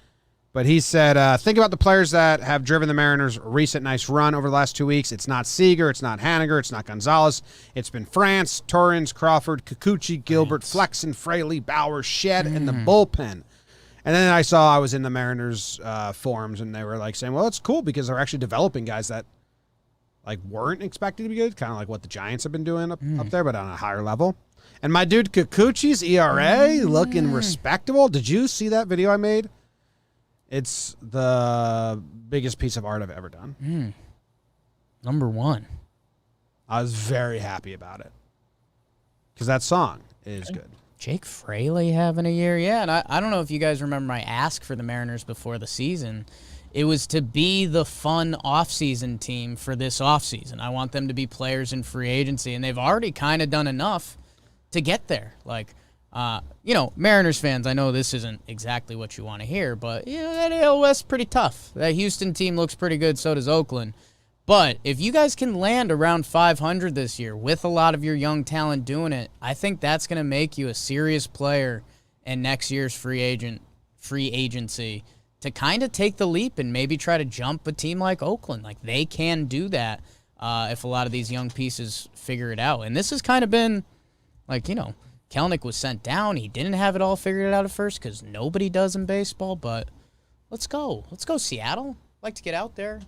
but he said, think about the players that have driven the Mariners' recent nice run over the last 2 weeks. It's not Seager, it's not Haniger, it's not Gonzalez. It's been France, Torrens, Crawford, Kikuchi, Gilbert, Flexen, Fraley, Bauer, Shed, and the bullpen. And then I was in the Mariners forums, and they were like saying, well, it's cool because they're actually developing guys that like weren't expected to be good, kind of like what the Giants have been doing up there, but on a higher level. And my dude Kikuchi's ERA looking respectable. Did you see that video I made? It's the biggest piece of art I've ever done.
Number one.
I was very happy about it because that song is good.
Jake Fraley having a year? Yeah, and I don't know if you guys remember my ask for the Mariners before the season. It was to be the fun offseason team for this offseason. I want them to be players in free agency, and they've already kind of done enough to get there. Like, Mariners fans, I know this isn't exactly what you want to hear, but, that AL West's pretty tough. That Houston team looks pretty good, so does Oakland. But if you guys can land around 500 this year with a lot of your young talent doing it, I think that's going to make you a serious player in next year's free agency to kind of take the leap and maybe try to jump a team like Oakland. Like, they can do that if a lot of these young pieces figure it out. And this has kind of been, Kelnick was sent down. He didn't have it all figured out at first because nobody does in baseball. But let's go. Let's go, Seattle. Like to get out there.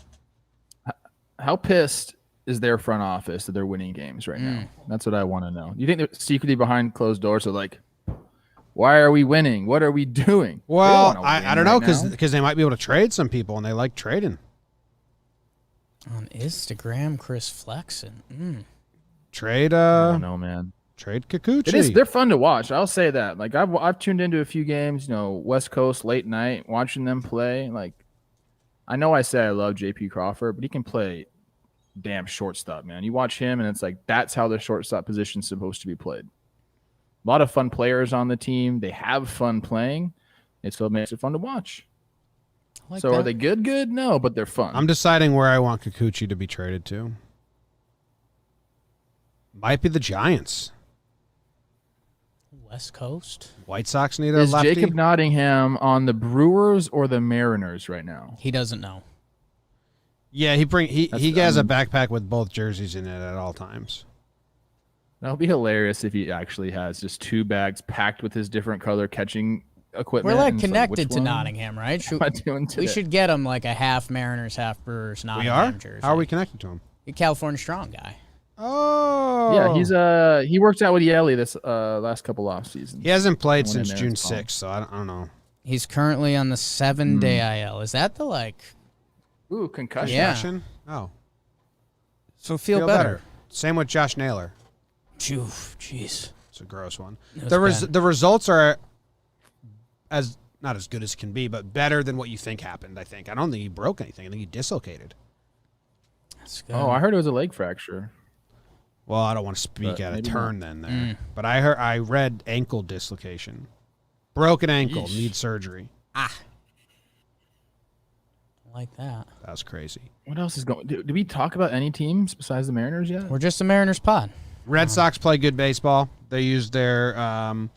How pissed is their front office that they're winning games right now? That's what I want to know. You think they're secretly behind closed doors are like, why are we winning? What are we doing?
Well, I don't know because they might be able to trade some people, and they like trading.
On Instagram, Chris Flexen.
Trade.
I don't know, man.
Trade Kikuchi.
They're fun to watch. I'll say that. Like I've tuned into a few games. West Coast late night, watching them play. Like, I know I say I love JP Crawford, but he can play damn shortstop, man. You watch him, and it's like that's how the shortstop position's supposed to be played. A lot of fun players on the team. They have fun playing. So it makes it fun to watch. Are they good? Good? No, but they're fun.
I'm deciding where I want Kikuchi to be traded to. Might be the Giants.
West Coast.
White Sox need a
Is
lefty.
Jacob Nottingham on the Brewers or the Mariners right now?
He doesn't know.
Yeah, he has a backpack with both jerseys in it at all times.
That would be hilarious if he actually has just 2 bags packed with his different color catching equipment.
We're
and it's
connected to
which one
Nottingham, right?
am I doing today?
We should get him like a half Mariners, half Brewers Nottingham jersey.
How are we connected to him?
A California Strong guy.
Oh.
Yeah, he worked out with Yelly this last couple off seasons.
He hasn't played
When
since
in
June
Mariners column.
6th, so I don't know.
He's currently on the 7-day IL. Is that the
Ooh, concussion.
Yeah.
Concussion? Oh.
So feel better.
Same with Josh Naylor.
Phew, jeez.
It's a gross one.
That's bad.
The results are not as good as can be, but better than what you think happened, I think. I don't think he broke anything. I think he dislocated.
That's good.
Oh, I heard it was a leg fracture.
Well, I don't want to speak
But
out of
maybe
turn then there. But I read ankle dislocation. Broken ankle,
Yeesh.
need surgery.
like that.
That was crazy.
What else is going? Did we talk about any teams besides the Mariners yet?
We're just a Mariners pod.
Red Sox play good baseball. They use their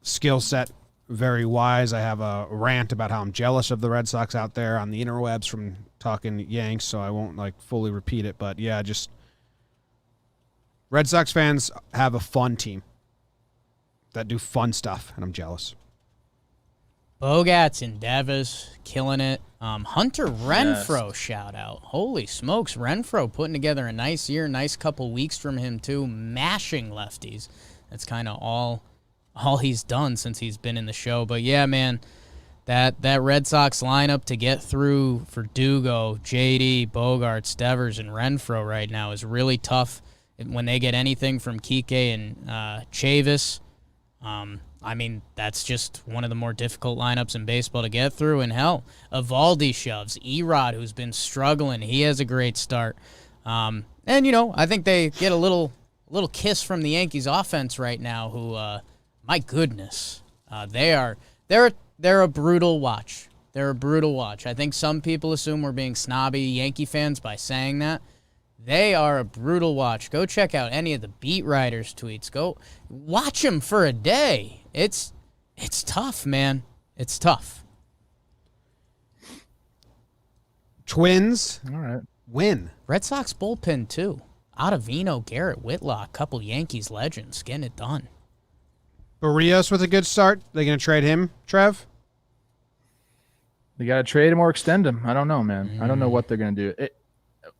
skill set very wise. I have a rant about how I'm jealous of the Red Sox out there on the interwebs from talking Yanks, so I won't fully repeat it. But yeah, just Red Sox fans have a fun team that do fun stuff, and I'm jealous.
Bogats and Devas killing it. Hunter Renfroe shout out. Holy smokes, Renfroe putting together a nice year, nice couple weeks from him too, mashing lefties. That's kind of all he's done since he's been in the show. But yeah, man, that Red Sox lineup to get through for Dugo, JD, Bogarts, Devers, and Renfroe right now is really tough. When they get anything from Kike and Chavis, I mean, that's just one of the more difficult lineups in baseball to get through. And hell, Evaldi shoves. Erod, who's been struggling, he has a great start. And, I think they get a little kiss from the Yankees offense right now, who, my goodness, they're a brutal watch. They're a brutal watch. I think some people assume we're being snobby Yankee fans by saying that. They are a brutal watch. Go check out any of the beat writers' tweets. Go watch them for a day. It's tough, man. It's tough.
Twins.
All right.
Win.
Red Sox bullpen, too. Ottavino, Garrett Whitlock, couple Yankees legends getting it done.
Barrios with a good start. They going to trade him, Trev?
They got to trade him or extend him. I don't know, man. I don't know what they're going to do.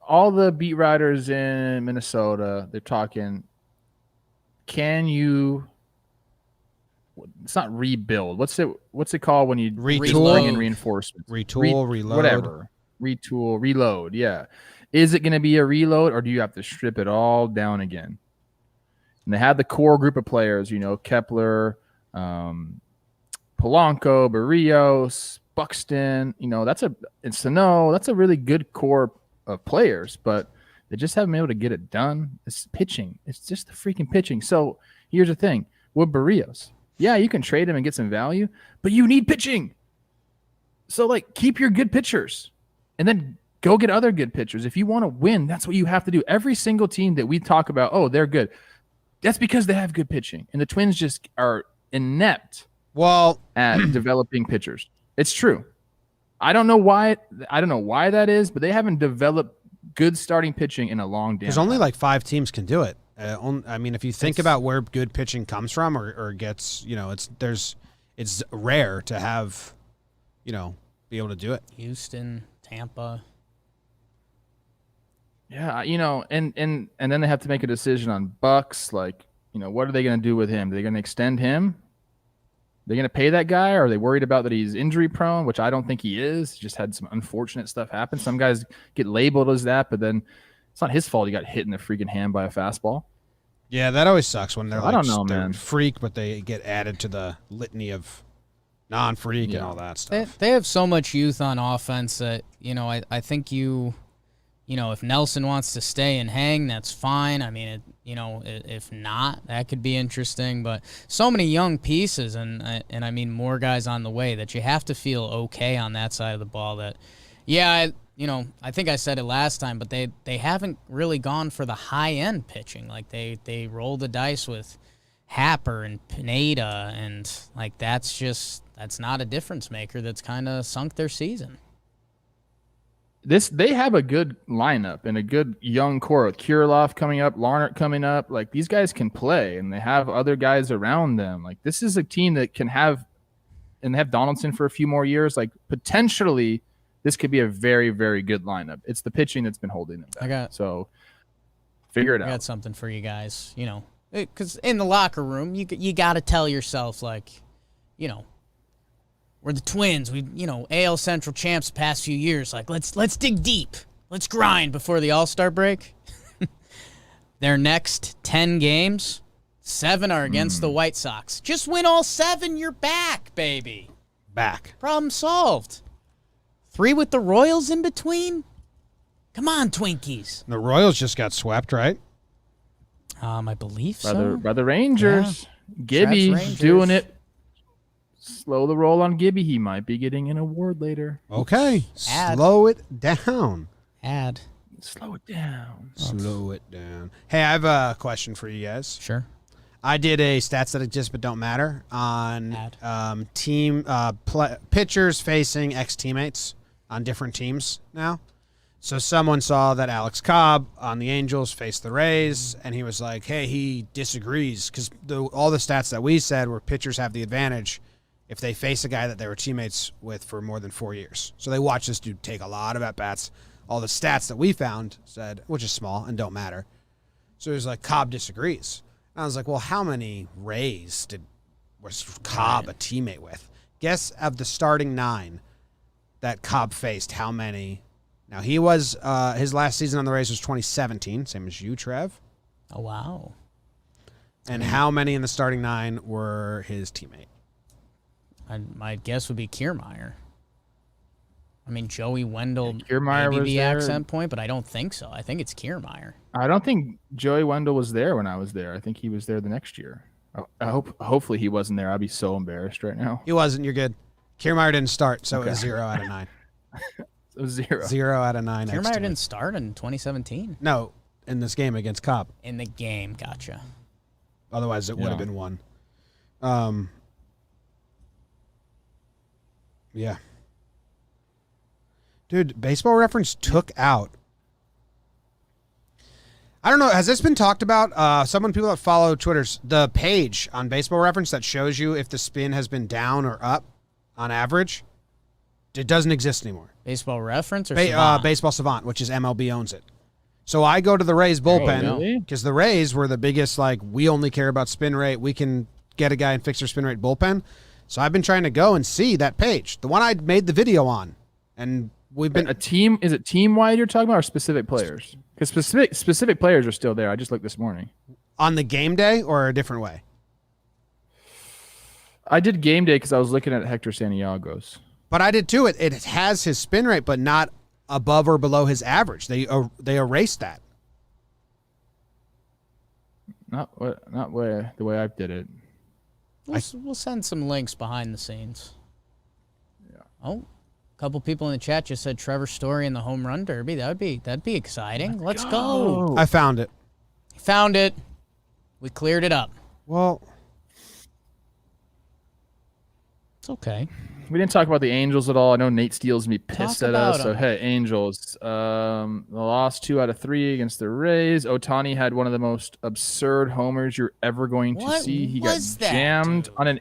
All the beat writers in Minnesota, they're talking, can you – it's not rebuild. What's it called when you
Retool.
bring in reinforcements?
Retool, reload.
Whatever. Retool, reload, yeah. Is it going to be a reload, or do you have to strip it all down again? And they had the core group of players, Kepler, Polanco, Barrios, Buxton. It's Sano. That's a really good core of players, but they just haven't been able to get it done. It's pitching. It's just the freaking pitching. So here's the thing. With Barrios, yeah, you can trade him and get some value, but you need pitching. So, keep your good pitchers and then go get other good pitchers. If you want to win, that's what you have to do. Every single team that we talk about, oh, they're good. That's because they have good pitching. And the Twins just are inept at developing pitchers. It's true. I don't know why that is, but they haven't developed good starting pitching in a long damn
There's
time.
only 5 teams can do it. If you think about where good pitching comes from or gets, it's rare to have, be able to do it.
Houston, Tampa.
Yeah, and then they have to make a decision on Bucks. What are they going to do with him? Are they going to extend him? They're going to pay that guy, or are they worried about that he's injury prone, which I don't think he is. He just had some unfortunate stuff happen. Some guys get labeled as that, but then it's not his fault he got hit in the freaking hand by a fastball.
Yeah, that always sucks when they're
I don't know, man.
freak, but they get added to the litany of non-freak and all that stuff.
They have so much youth on offense that, I think if Nelson wants to stay and hang, that's fine. I mean, if not, that could be interesting. But so many young pieces, and I mean more guys on the way that you have to feel okay on that side of the ball. That, yeah, I think I said it last time, but they haven't really gone for the high end pitching. They roll the dice with Happer and Pineda, and that's not a difference maker. That's kind of sunk their season.
They have a good lineup and a good young core with Kirilloff coming up, Larnert coming up. These guys can play, and they have other guys around them. This is a team that can have, and they have Donaldson for a few more years. Potentially, this could be a very, very good lineup. It's the pitching that's been holding them back. So figure it out.
I got something for you guys. Because in the locker room, you got to tell yourself, we're the Twins. We, AL Central champs the past few years. Let's dig deep. Let's grind before the All-Star break. Their next 10 games, 7 are against the White Sox. Just win all 7, you're back, baby.
Back.
Problem solved. 3 with the Royals in between? Come on, Twinkies.
The Royals just got swept, right?
I believe so.
By the Rangers.
Yeah.
Gibby
Rangers.
doing it. Slow the roll on Gibby. He might be getting an award later.
Okay.
Add.
Slow it down.
Slow it down.
Slow it down. Hey, I have a question for you guys.
Sure.
I did a stats that exist but don't matter on team pitchers facing ex-teammates on different teams now. So someone saw that Alex Cobb on the Angels faced the Rays, and he was like, hey, he disagrees because all the stats that we said were pitchers have the advantage if they face a guy that they were teammates with for more than 4 years. So they watched this dude take a lot of at-bats. All the stats that we found said, which is small and don't matter. So it was like, Cobb disagrees. And I was like, well, how many Rays was Cobb a teammate with? Guess of the starting 9 that Cobb faced, how many? Now, he was, his last season on the Rays was 2017, same as you, Trev.
Oh, wow.
And how many in the starting 9 were his teammate?
My guess would be Kiermaier. I mean, Joey Wendell
Kiermaier
maybe
was
the
there.
accent point, but I don't think so. I think it's Kiermaier.
I don't think Joey Wendell was there when I was there. I think he was there the next year. Hopefully he wasn't there. I'd be so embarrassed right now.
He wasn't. You're good. Kiermaier didn't start, so it was 0 out of 9.
It was 0.
0 out of 9.
Kiermaier didn't start in 2017.
No, in this game against Cobb.
In the game, gotcha.
Otherwise, it would have been 1. Yeah. Dude, Baseball Reference took out. I don't know. Has this been talked about? People that follow Twitter's, the page on Baseball Reference that shows you if the spin has been down or up on average, it doesn't exist anymore.
Baseball Reference or Savant?
Baseball Savant, which is MLB owns it. So I go to the Rays bullpen because the Rays were the biggest, like, we only care about spin rate. We can get a guy and fix their spin rate bullpen. So I've been trying to go and see that page, the one I made the video on. And we've been...
Is it team-wide you're talking about or specific players? Because specific players are still there. I just looked this morning.
On the game day or a different way?
I did game day because I was looking at Hector Santiago's.
But I did too. It has his spin rate, but not above or below his average. They erased that.
Not the way I did it.
We'll send some links behind the scenes.
Yeah.
Oh, a couple people in the chat just said Trevor Story in the home run derby. That'd be exciting. Let's go.
I found it.
Found it. We cleared it up.
Well,
it's okay.
We didn't talk about the Angels at all. I know Nate Steele's gonna be pissed
Talk
at us.
about
So
'em.
hey, Angels. The lost 2 out of 3 against the Rays. Otani had one of the most absurd homers you're ever going to
What
see. He got
was that,
jammed
dude?
on an.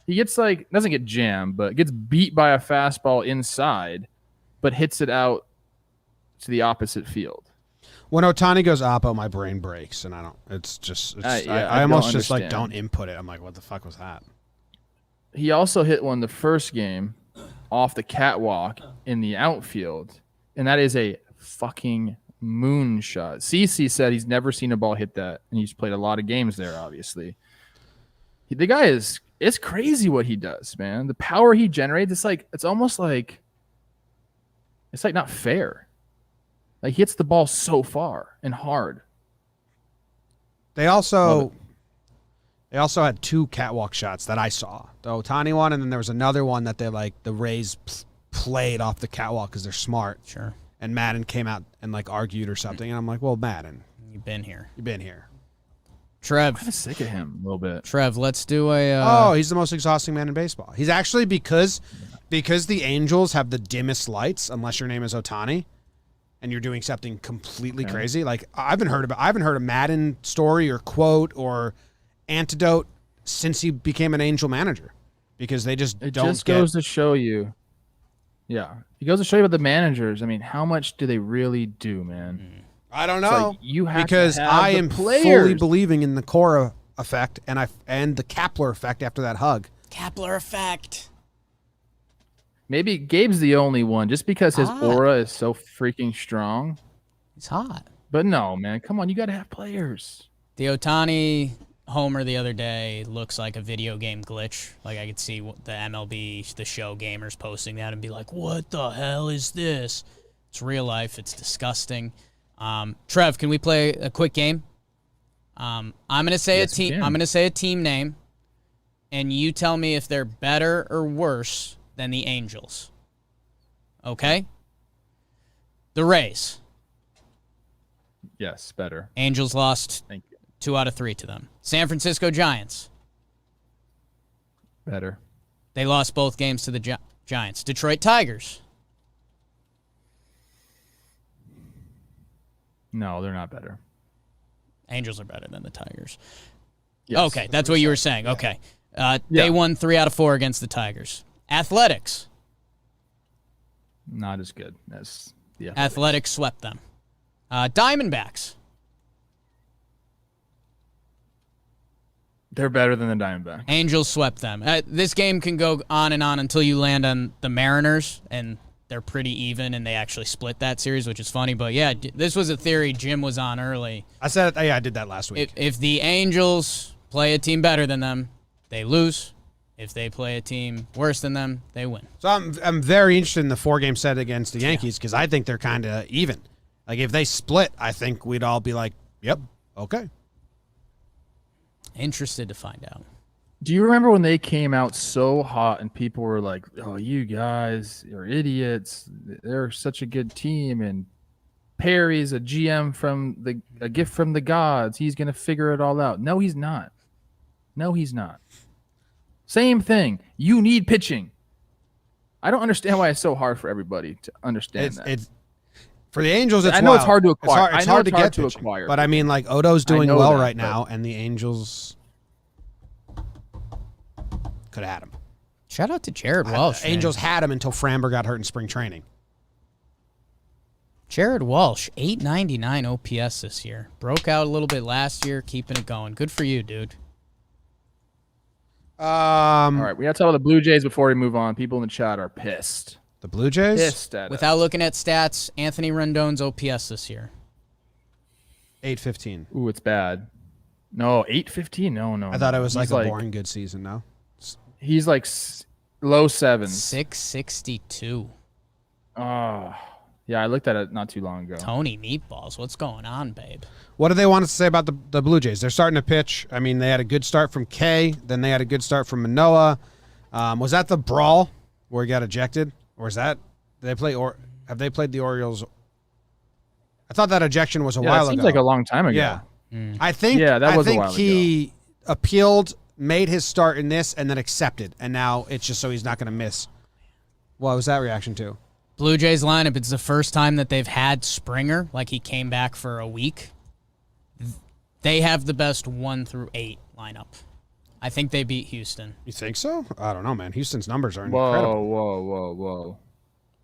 He gets doesn't get jammed, but gets beat by a fastball inside, but hits it out to the opposite field.
when Otani goes oppo, my brain breaks, and I don't. I almost
don't
just like
understand.
don't input it. I'm like, what the fuck was that?
He also hit one the first game off the catwalk in the outfield, and that is a fucking moonshot. CC said he's never seen a ball hit that, and he's played a lot of games there, obviously. The guy it's crazy what he does, man. The power he generates, it's almost like it's like not fair. Like he hits the ball so far and hard.
They also had 2 catwalk shots that I saw. The Otani one, and then there was another one that the Rays played off the catwalk because they're smart.
Sure.
And Madden came out and argued or something, and I'm like, well, Madden,
You've been here.
you've been here.
Trev.
I'm kind of sick of him a little bit.
Trev, let's do a...
Oh, he's the most exhausting man in baseball. He's actually, because the Angels have the dimmest lights, unless your name is Otani, and you're doing something completely crazy. Like I haven't heard a Madden story or quote or antidote since he became an Angel manager, because they just
It
don't
just
get.
goes to show you. Yeah. It goes to show you about the managers. I mean, how much do they really do, man?
I don't
It's
know.
like you have
because
to have
I
the
am
players.
fully believing in the Cora effect and the Kapler effect after that hug.
Kapler effect.
Maybe Gabe's the only one, just because his
Ah.
aura is so freaking strong.
It's hot.
But no, man, come on, you got to have players.
The Otani homer the other day looks like a video game glitch. Like I could see the MLB, the show gamers posting that and be like, what the hell is this? It's real life. It's disgusting. Trev, can we play a quick game? I'm gonna say
Yes, we can.
I'm gonna say a team name, and you tell me if they're better or worse than the Angels. Okay? The Rays.
Yes, better.
Angels lost
Thank you.
2 out of 3 to them. San Francisco Giants.
Better.
They lost both games to the Giants. Detroit Tigers.
No, they're not better.
Angels are better than the Tigers.
Yes.
Okay, that's what you were saying. Okay. They won 3 out of 4 against the Tigers. Athletics.
Not as good as the
Athletics swept them. Diamondbacks.
They're better than the Diamondbacks.
Angels swept them. This game can go on and on until you land on the Mariners, and they're pretty even, and they actually split that series, which is funny. But, yeah, this was a theory Jim was on early.
I said, yeah, I did that last week.
If the Angels play a team better than them, they lose. If they play a team worse than them, they win.
So I'm very interested in the 4-game set against the Yankees because I think they're kind of even. Like, if they split, I think we'd all be like, yep, okay.
Interested to find out.
Do you remember when they came out so hot and people were like, oh, you guys are idiots. They're such a good team. And Perry's a GM from a gift from the gods. He's going to figure it all out. No, he's not. No, he's not. Same thing. You need pitching. I don't understand why it's so hard for everybody to understand that.
For the Angels, it's
I know
wild.
it's hard to acquire.
It's hard to get
to
pitching.
acquire.
But I mean, like, Odo's doing well right now, and the Angels could have had him.
Shout out to Jared Walsh.
Angels had him until Framber got hurt in spring training.
Jared Walsh, 899 OPS this year. Broke out a little bit last year, keeping it going. Good for you, dude.
All right, we got to tell the Blue Jays before we move on. People in the chat are pissed.
The Blue Jays?
Pissed at
Without
us.
looking at stats, Anthony Rendon's OPS this year.
815.
Ooh, it's bad. No, 815. No.
I thought it was
He's
like a boring good season, no?
He's like low sevens.
662.
Oh, yeah, I looked at it not too long ago.
Tony Meatballs, what's going on, babe?
What do they want us to say about the Blue Jays? They're starting to pitch. I mean, they had a good start from Kay. Then they had a good start from Manoah. Was that the brawl where he got ejected? Or is that – have they played the Orioles? I thought that ejection was a while ago.
It seems like a long time ago.
Yeah. I think
that was a
I think
while
he appealed, made his start in this, and then accepted. And now it's just so he's not going to miss. What was that reaction to?
Blue Jays lineup, it's the first time that they've had Springer, like he came back for a week. They have the best 1 through 8 lineup. I think they beat Houston.
You think so? I don't know, man. Houston's numbers are incredible.
Whoa.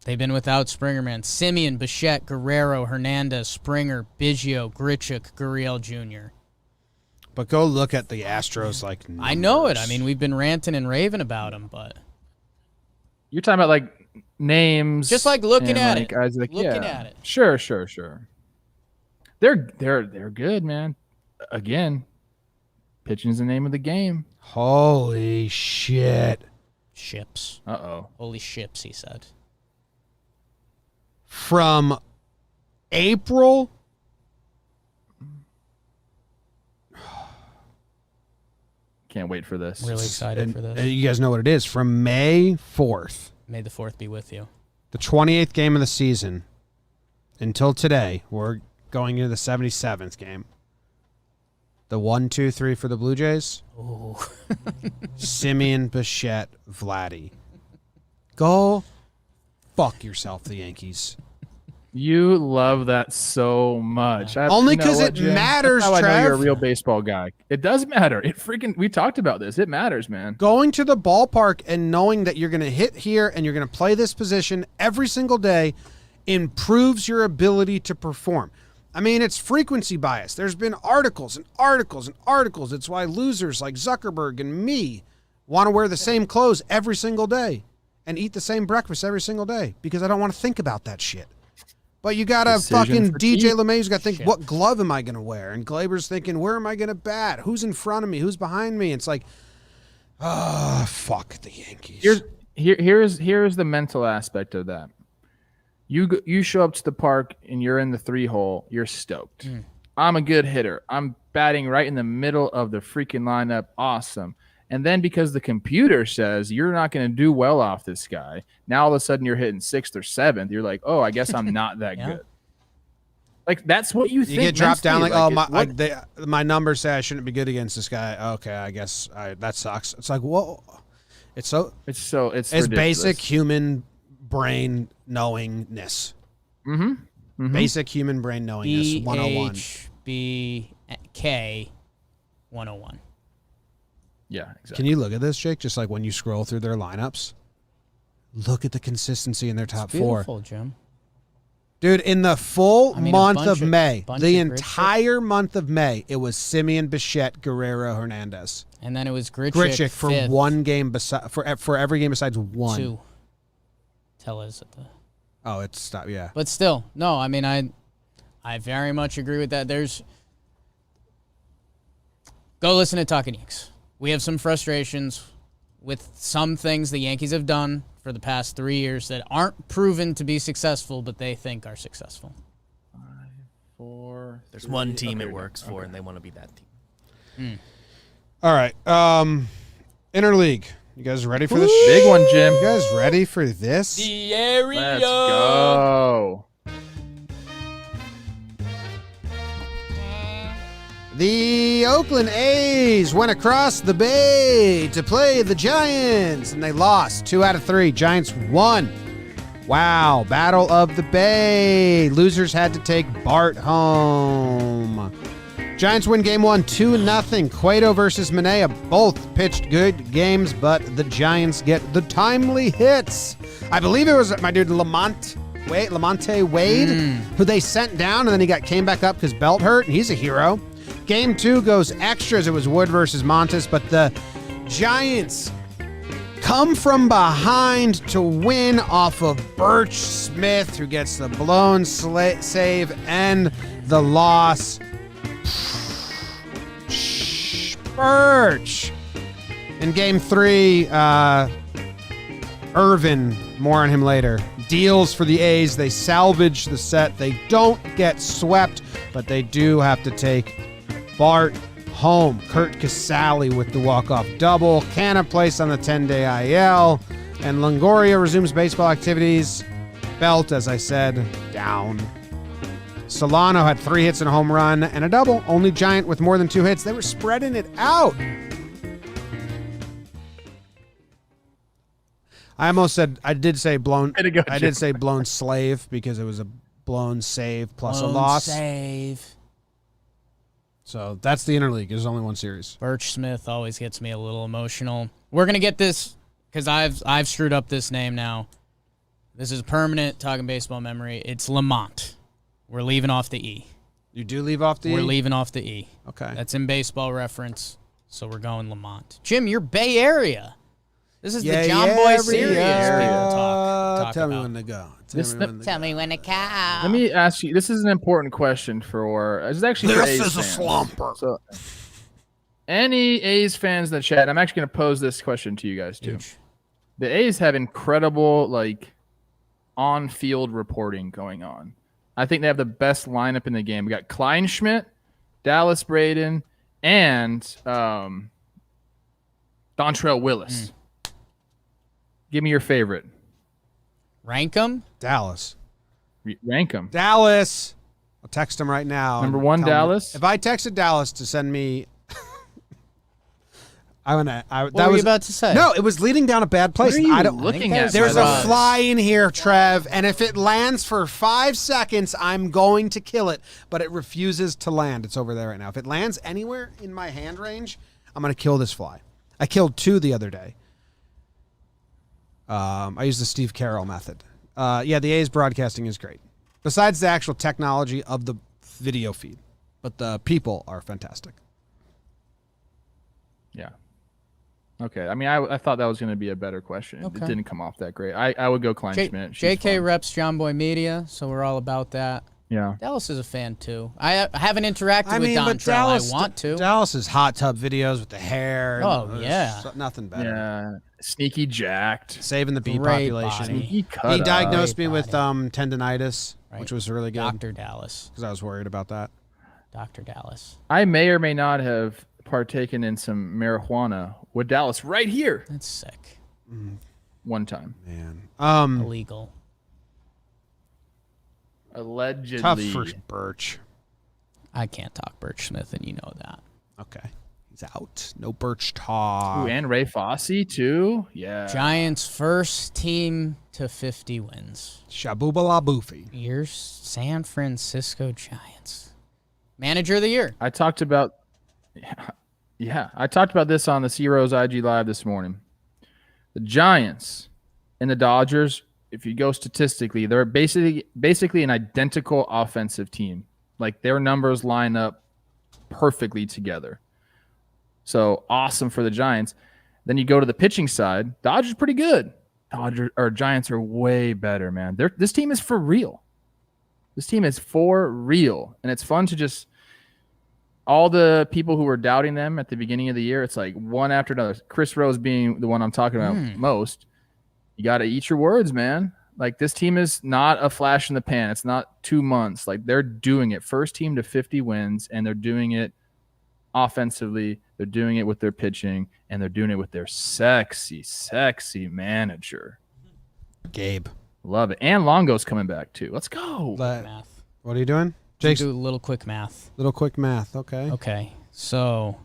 They've been without Springer, man. Simeon, Bichette, Guerrero, Hernandez, Springer, Biggio, Grichuk, Gurriel Jr.
But go look at the Astros like numbers.
I know it. I mean, we've been ranting and raving about them, but
You're talking about like names.
just like looking at
like,
it.
guys like,
Looking
yeah.
at it.
Sure. They're good, man. Again, pitching's the name of the game.
Holy shit.
Ships.
Uh-oh.
Holy ships, he said.
From April
Can't wait for this.
Really excited for this.
You guys know what it is. From May 4th,
May the 4th be with you.
the 28th game of the season, until today, we're going into the 77th game. The 1, 2, 3 for the Blue Jays.
Ooh.
Simeon, Bichette, Vladdy. Go fuck yourself, the Yankees.
You love that so much.
Only because it matters,
That's how I know you're a
Trev.
real baseball guy. It does matter. We talked about this. It matters, man.
Going to the ballpark and knowing that you're going to hit here and you're going to play this position every single day improves your ability to perform. I mean, it's frequency bias. There's been articles and articles and articles. It's why losers like Zuckerberg and me want to wear the same clothes every single day and eat the same breakfast every single day because I don't want to think about that shit. But you got to fucking DJ LeMahieu's got to think, what glove am I going to wear? And Glaber's thinking, where am I going to bat? Who's in front of me? Who's behind me? It's like, fuck the Yankees.
Here's the mental aspect of that. You show up to the park and you're in the 3-hole. You're stoked. I'm a good hitter. I'm batting right in the middle of the freaking lineup. Awesome. And then because the computer says you're not going to do well off this guy, now all of a sudden you're hitting 6th or 7th. You're like, oh, I guess I'm not that good. Like, that's what you think.
You get dropped down
mentally.
my numbers say I shouldn't be good against this guy. Okay, I guess that sucks. It's like, whoa. It's
ridiculous.
basic human brain knowingness.
Mm-hmm.
Basic human brain knowingness 101.
BHBK 101.
Yeah, exactly.
Can you look at this, Jake? Just like when you scroll through their lineups, look at the consistency in their top four.
Beautiful, Jim.
Dude, in the full month of May, the entire
Grichuk.
month of May, it was Simeon, Bichette, Guerrero, Hernandez.
And then it was
Grichuk for
fifth,
one game, for every game besides one.
2. Tellez at the.
Oh, it's stop. Yeah.
But still, no. I mean, I very much agree with that. Go listen to Talkin' Yanks. We have some frustrations with some things the Yankees have done for the past 3 years that aren't proven to be successful, but they think are successful.
5, 4.
There's one team it works for, and they want to be that team.
All right. Interleague. You guys ready for this?
Big one, Jim.
You guys ready for this?
Let's go.
The Oakland A's went across the bay to play the Giants, and they lost 2 out of 3. Giants won. Wow, Battle of the Bay. Losers had to take Bart home. Giants win game 1, 2-0. Cueto versus Manea both pitched good games, but the Giants get the timely hits. I believe it was my dude Lamonte Wade, who they sent down, and then he came back up because belt hurt, and he's a hero. Game 2 goes extras. It was Wood versus Montes, but the Giants come from behind to win off of Birch Smith, who gets the blown save and the loss. Birch. In game 3, Irvin, more on him later, deals for the A's. They salvage the set. They don't get swept, but they do have to take Bart home. Kurt Casale with the walk-off double. Canna placed on the 10-day IL. And Longoria resumes baseball activities. Belt, as I said, down. Solano had 3 hits and a home run and a double. Only Giant with more than 2 hits. They were spreading it out. I almost said, I did say blown slave because it was a blown save plus a loss.
Save.
So that's the interleague. There's only one series.
Birch Smith always gets me a little emotional. We're going to get this because I've screwed up this name now. This is permanent Talking Baseball memory. It's Lamont. We're leaving off the E.
You do leave off the E?
We're leaving off the E.
Okay.
That's in baseball reference, so we're going Lamont. Jim, you're Bay Area. This is the JOMBOY series people talk
Tell me
about.
when to go.
Tell me when to count.
Let me ask you. This is an important question for. This is actually for A's fans.
slumper.
So, any A's fans in the chat, I'm actually going to pose this question to you guys too.
Huge.
The A's have incredible on-field reporting going on. I think they have the best lineup in the game. We got Kleinschmidt, Dallas Braden, and Dontrelle Willis. Give me your favorite.
Rank them?
Dallas.
Rank them.
Dallas. I'll text him right now.
Number
and
1,
tell him-
Dallas.
If I texted Dallas to send me,
What were you about to say?
No, it was leading down a bad place.
What are you
I don't.
looking
I think
at?
There's
That
a fly in here, Trev, and if it lands for 5 seconds, I'm going to kill it. But it refuses to land. It's over there right now. If it lands anywhere in my hand range, I'm going to kill this fly. I killed 2 the other day. I used the Steve Carroll method. Yeah, the A's broadcasting is great. Besides the actual technology of the video feed. But the people are fantastic.
Yeah. Okay. I mean, I thought that was going to be a better question.
Okay.
It didn't come off that great. I would go Kleinschmidt. She's
JK
fun.
reps JOMBOY Media, so we're all about that.
Yeah.
Dallas is a fan, too. I haven't interacted
I
with
mean, but
Dontrelle.
Dallas,
I want to.
Dallas's hot tub videos with the hair.
Oh,
there's
yeah.
nothing better.
Yeah. Sneaky jacked.
Saving the bee
Great
population.
body.
Sneaky cut
He
up.
diagnosed me
Great
with
body.
tendonitis,
Right.
which was really good
Dr. Dallas.
because I was worried about that.
Dr. Dallas.
I may or may not have partaken in some marijuana with Dallas right here
That's sick.
one time.
Man,
Illegal.
Allegedly.
tough for Birch.
I can't talk Birch Smith, and you know that.
Okay, he's out. No Birch talk.
Ooh, and Ray Fosse too. Yeah.
Giants' first team to 50 wins.
Shabubala Boofy.
Your San Francisco Giants. Manager of the year.
I talked about. Yeah, I talked about this on the C-Rose IG Live this morning. The Giants and the Dodgers, if you go statistically, they're basically an identical offensive team. Like their numbers line up perfectly together. So awesome for the Giants. Then you go to the pitching side. Dodgers pretty good. Giants are way better, man. This team is for real. This team is for real, and it's fun to just. All the people who were doubting them at the beginning of the year, it's like one after another. Chris Rose being the one I'm talking about most. You got to eat your words, man. Like, this team is not a flash in the pan. It's not 2 months. Like, they're doing it. First team to 50 wins, and they're doing it offensively. They're doing it with their pitching, and they're doing it with their sexy, sexy manager.
Gabe.
Love it. And Longo's coming back, too. Let's go.
Math.
What are you doing?
Jake's do a little quick math.
Little quick math. Okay.
Okay. So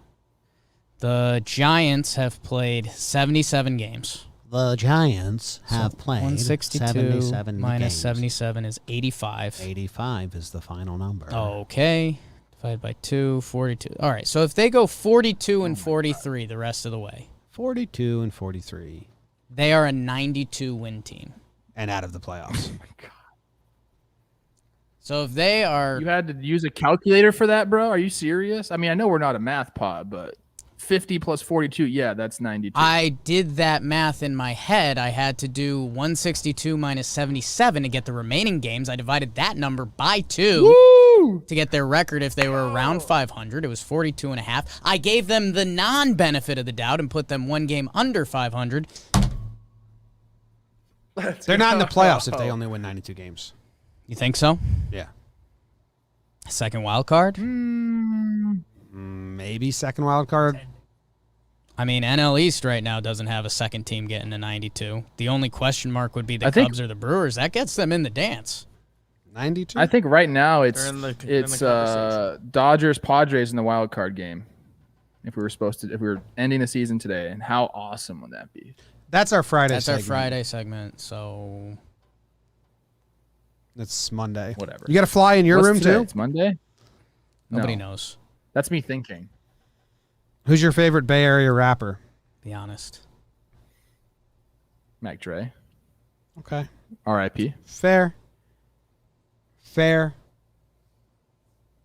the Giants have played 77 games.
The Giants have played
162
77
minus
games.
77 is 85.
85 is the final number.
Okay. Divided by 2, 42. All right. So if they go 42 and 43 the rest of the way.
42 and 43.
They are a 92 win team.
And out of the playoffs.
Oh, my God.
So if they are...
You had to use a calculator for that, bro? Are you serious? I mean, I know we're not a math pod, but 50 plus 42, yeah, that's 92.
I did that math in my head. I had to do 162 minus 77 to get the remaining games. I divided that number by 2 to get their record if they were around 500. It was 42 and a half. I gave them the non-benefit of the doubt and put them one game under 500.
They're not in the playoffs if they only win 92 games.
You think so?
Yeah.
Second wild card?
Maybe second wild card.
I mean, NL East right now doesn't have a second team getting to 92. The only question mark would be the Cubs or the Brewers. That gets them in the dance.
92?
I think right now it's
They're in the
Dodgers Padres in the wild card game. If we were ending the season today, and how awesome would that be?
That's our Friday
That's
segment.
our Friday segment, so...
It's Monday.
Whatever.
You got to fly in your
What's
room,
today?
too?
It's Monday?
Nobody
No.
knows.
That's me thinking.
Who's your favorite Bay Area rapper?
Be honest.
Mac Dre.
Okay.
R.I.P.
Fair.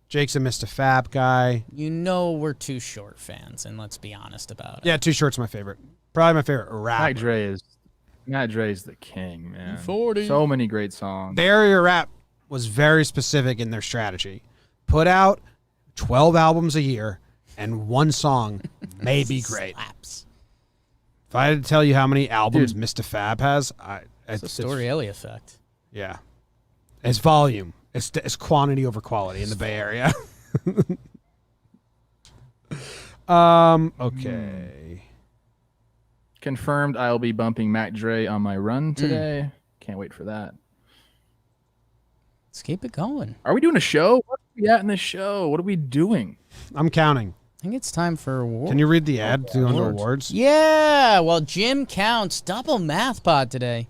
Jake's a Mr. Fab guy.
You know we're Too Short fans, and let's be honest about it.
Yeah, Too Short's my favorite. Probably my favorite rapper.
Mac Dre is the king, man.
40.
So many great songs.
Bay Area rap was very specific in their strategy. Put out 12 albums a year, and one song may be great.
Slaps.
If I had to tell you how many albums Mr. Fab has,
It's the Story Ellie effect.
Yeah. It's volume. It's quantity over quality in the Bay Area. Okay.
Confirmed I'll be bumping Mac Dre on my run today. Can't wait for that.
Let's keep it going.
Are we doing a show? What are we at in this show? What are we doing?
I'm counting.
I think it's time for awards.
Can you read the ad to under awards?
Yeah, well, Jim counts. Double math pod today.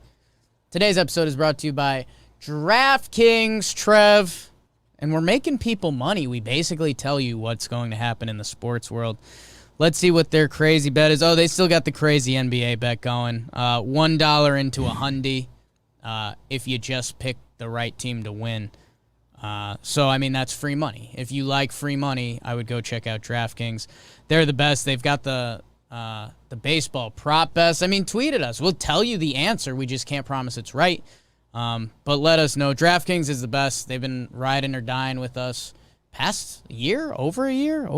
Today's episode is brought to you by DraftKings, Trev. And we're making people money. We basically tell you what's going to happen in the sports world. Let's see what their crazy bet is. Oh, they still got the crazy NBA bet going. $1 into a hundy if you just pick the right team to win. So, I mean, that's free money. If you like free money, I would go check out DraftKings. They're the best. They've got the baseball prop best. I mean, tweet at us. We'll tell you the answer. We just can't promise it's right. But let us know. DraftKings is the best. They've been riding or dying with us past year, over a year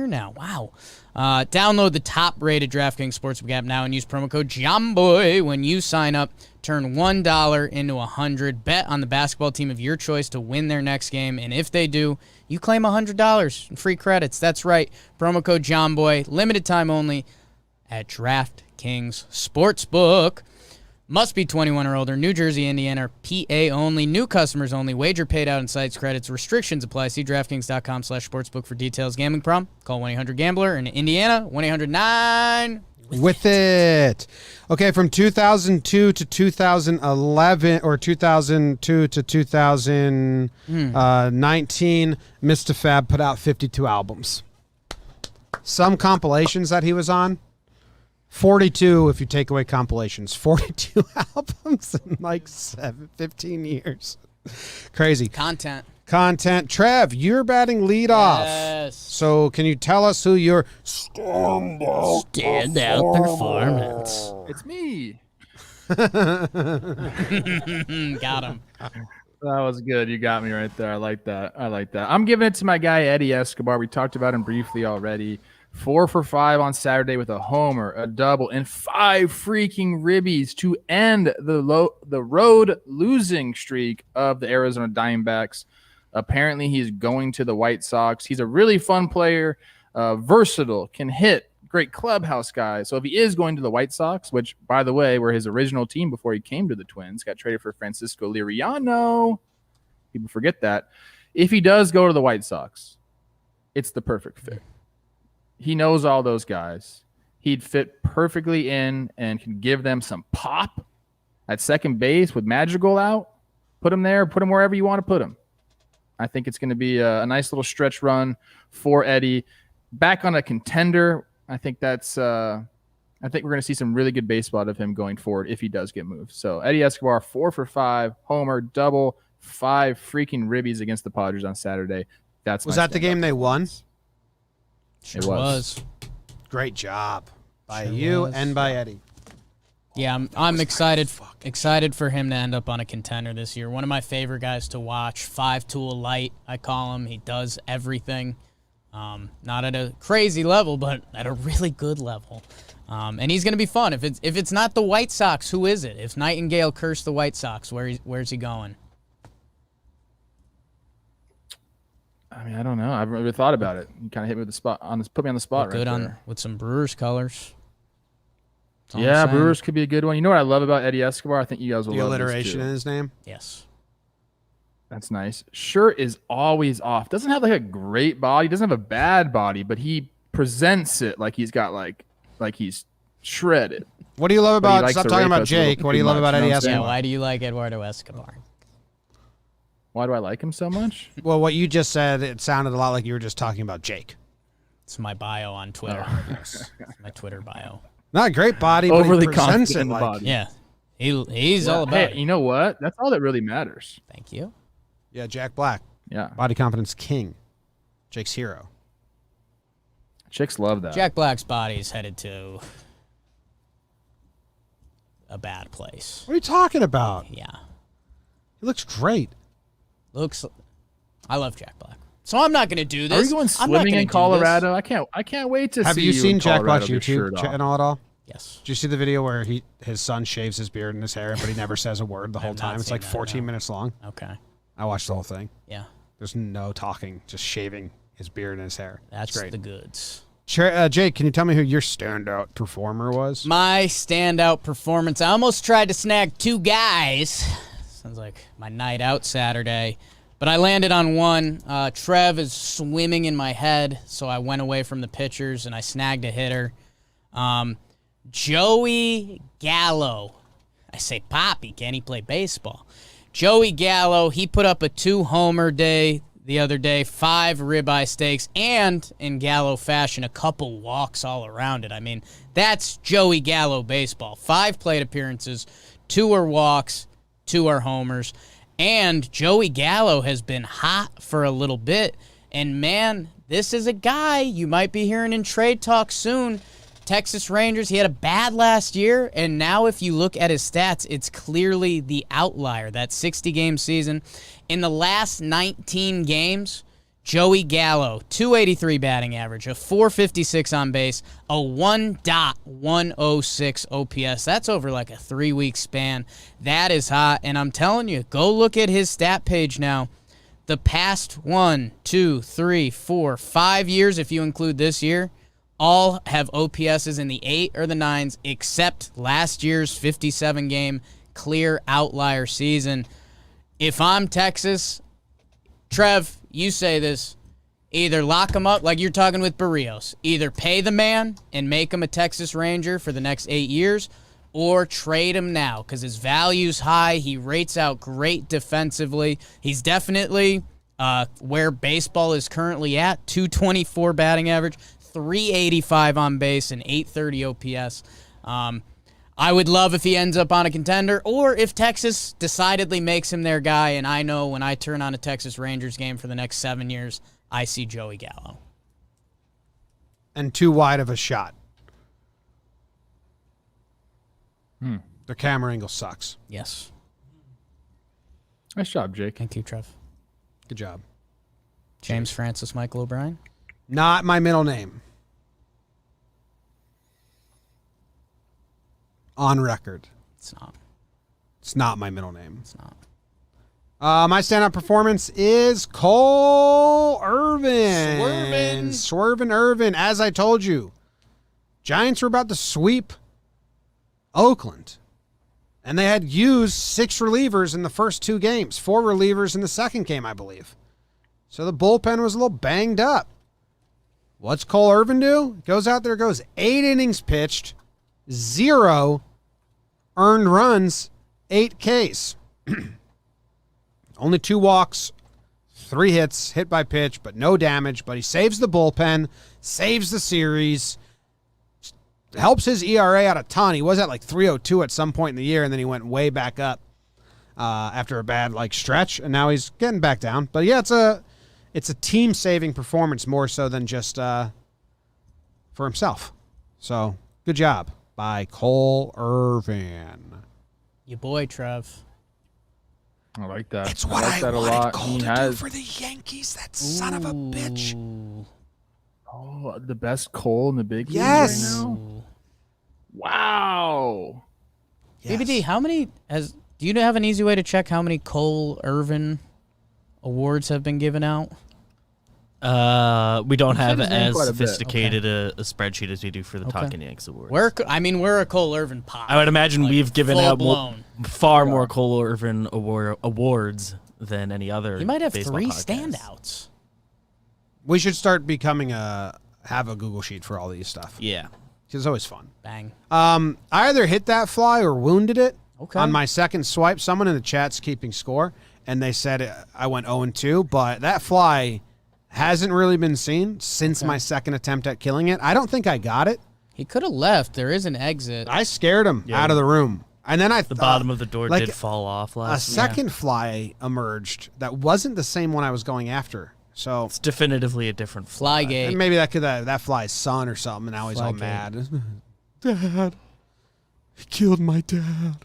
now. Wow. Download the top-rated DraftKings Sportsbook app now and use promo code JOMBOY when you sign up. Turn $1 into $100. Bet on the basketball team of your choice to win their next game, and if they do, you claim $100 in free credits. That's right. Promo code JOMBOY. Limited time only at DraftKings Sportsbook. Must be 21 or older. New Jersey, Indiana, or PA only. New customers only. Wager paid out in sites credits. Restrictions apply. See DraftKings.com/sportsbook for details. Gambling problem? Call 1-800-GAMBLER. In Indiana, 1-800-9.
With it. Okay, from 2002 to 2011, or 2002 to 2019, Mr. Fab put out 52 albums. some compilations that he was on. 42 if you take away compilations. 42 albums in like 15 years. Crazy.
Content.
Trev, you're batting leadoff.
Yes.
So can you tell us who your
Standout performance.
It's me.
Got him.
That was good. You got me right there. I like that. I'm giving it to my guy, Eddie Escobar. We talked about him briefly already. 4 for 5 on Saturday with a homer, a double, and 5 freaking ribbies to end the road losing streak of the Arizona Diamondbacks. Apparently, he's going to the White Sox. He's a really fun player, versatile, can hit, great clubhouse guy. So if he is going to the White Sox, which, by the way, were his original team before he came to the Twins, got traded for Francisco Liriano. People forget that. If he does go to the White Sox, it's the perfect fit. He knows all those guys. He'd fit perfectly in and can give them some pop at second base with Madrigal out. Put him there. Put him wherever you want to put him. I think it's going to be a nice little stretch run for Eddie. Back on a contender. I think we're going to see some really good baseball out of him going forward if he does get moved. So Eddie Escobar, 4 for 5, homer, double, 5 freaking ribbies against the Padres on Saturday.
Was that the game they won?
Sure was.
Great job by you and by Eddie.
Yeah, I'm excited for him to end up on a contender this year. One of my favorite guys to watch. 5-tool light, I call him. He does everything. Not at a crazy level, but at a really good level. And he's going to be fun. If it's not the White Sox, who is it? If Nightingale cursed the White Sox, where's he going?
I mean, I don't know. I haven't really thought about it. You kind of hit me with the spot put me on the spot right there.
With some Brewers colors.
Yeah, Brewers could be a good one. You know what I love about Eddie Escobar? I think you guys will love
the
this
alliteration
too.
in his name.
Yes.
That's nice. Shirt is always off. Doesn't have like a great body. Doesn't have a bad body, but he presents it like he's got like he's shredded.
What do you love about? Stop talking about Jake. What do you love about Eddie Escobar?
Yeah, why do you like Eduardo Escobar?
Why do I like him so much?
Well, what you just said, it sounded a lot like you were just talking about Jake.
It's my bio on Twitter.
Yes.
My Twitter bio.
Not a great body,
Overly
but he presents
confident
it
in the
like,
body.
Yeah. He's all about it.
You know what? That's all that really matters.
Thank you.
Yeah, Jack Black.
Yeah.
Body confidence king. Jake's hero.
Chicks love that.
Jack Black's body is headed to a bad place.
What are you talking about?
Yeah.
He looks great.
I love Jack Black. So I'm not going to do this.
Are you going swimming in Colorado? I can't wait to see you.
Have you seen Jack Black's
YouTube
YouTube channel at all?
Yes.
Did you see the video where his son shaves his beard and his hair, but he never says a word the whole time? It's like 14 minutes long.
Okay.
I watched the whole thing.
Yeah.
There's no talking, just shaving his beard and his hair.
That's
great.
the goods.
Jake, can you tell me who your standout performer was?
My standout performance. I almost tried to snag 2 guys. Sounds like my night out Saturday. But I landed on one. Trev is swimming in my head, so I went away from the pitchers and I snagged a hitter. Joey Gallo. I say Poppy, can he play baseball? Joey Gallo, he put up a 2-homer day the other day, 5 ribeye steaks, and in Gallo fashion, a couple walks all around it. I mean, that's Joey Gallo baseball. 5 plate appearances, 2 are walks, 2 are homers. And Joey Gallo has been hot for a little bit. And, man, this is a guy you might be hearing in trade talk soon. Texas Rangers, he had a bad last year, and now if you look at his stats, it's clearly the outlier, that 60-game season. In the last 19 games, Joey Gallo, 283 batting average, a 456 on base, a 1.106 OPS. That's over like a 3-week span. That is hot, and I'm telling you, go look at his stat page now. The past 1, 2, 3, 4, 5 years, if you include this year, all have OPSs in the 8 or the 9s, except last year's 57-game clear outlier season. If I'm Texas, Trev, you say this, either lock him up like you're talking with Barrios, either pay the man and make him a Texas Ranger for the next 8 years, or trade him now because his value's high. He rates out great defensively. He's definitely where baseball is currently at, 224 batting average, 385 on base, and 830 OPS. I would love if he ends up on a contender, or if Texas decidedly makes him their guy, and I know when I turn on a Texas Rangers game for the next 7 years, I see Joey Gallo.
And too wide of a shot. The camera angle sucks.
Yes.
Nice job, Jake.
Thank you, Trev.
Good job.
James Francis Michael O'Brien.
Not my middle name. On record.
It's not.
It's not my middle name.
It's not.
My standout performance is Cole Irvin. Swervin' Irvin. As I told you, Giants were about to sweep Oakland. And they had used 6 relievers in the first 2 games. 4 relievers in the second game, I believe. So the bullpen was a little banged up. What's Cole Irvin do? Goes out there, goes 8 innings pitched, 0 earned runs, 8 Ks. Only 2 walks, 3 hits, hit by pitch, but no damage. But he saves the bullpen, saves the series, helps his ERA out a ton. He was at like 3.02 at some point in the year, and then he went way back up after a bad stretch, and now he's getting back down. But yeah, it's a team-saving performance more so than just for himself. So good job by Cole Irvin.
Your boy, Trev.
I like that.
It's what
I like
I
that a
wanted
lot.
Cole to do for the Yankees, that son of a bitch.
Oh, the best Cole in the big leagues
Yes.
right now. Wow.
Yes.
BBD, do you have an easy way to check how many Cole Irvin awards have been given out?
We don't have
his name
as
quite a bit.
sophisticated a spreadsheet as we do for the
Okay.
Talkin Yanks Awards.
We're a Cole Irvin pod.
I would imagine we've given out
full-blown.
more Cole Irvin awards than any other.
He might have
baseball
3
podcast.
standouts.
We should start becoming have a Google sheet for all these stuff.
Yeah.
It's always fun.
Bang.
I either hit that fly or wounded it.
Okay.
On my second swipe, someone in the chat's keeping score, and they said I went 0-2, but that fly hasn't really been seen since my second attempt at killing it. I don't think I got it.
He could have left. There is an exit.
I scared him out of the room. And then
The bottom of the door did fall off
A
last week.
second fly emerged that wasn't the same one I was going after. So
It's definitively a different fly.
Flygate.
and maybe that fly's son or something, and now he's all
Flygate.
mad. Dad, he killed my dad.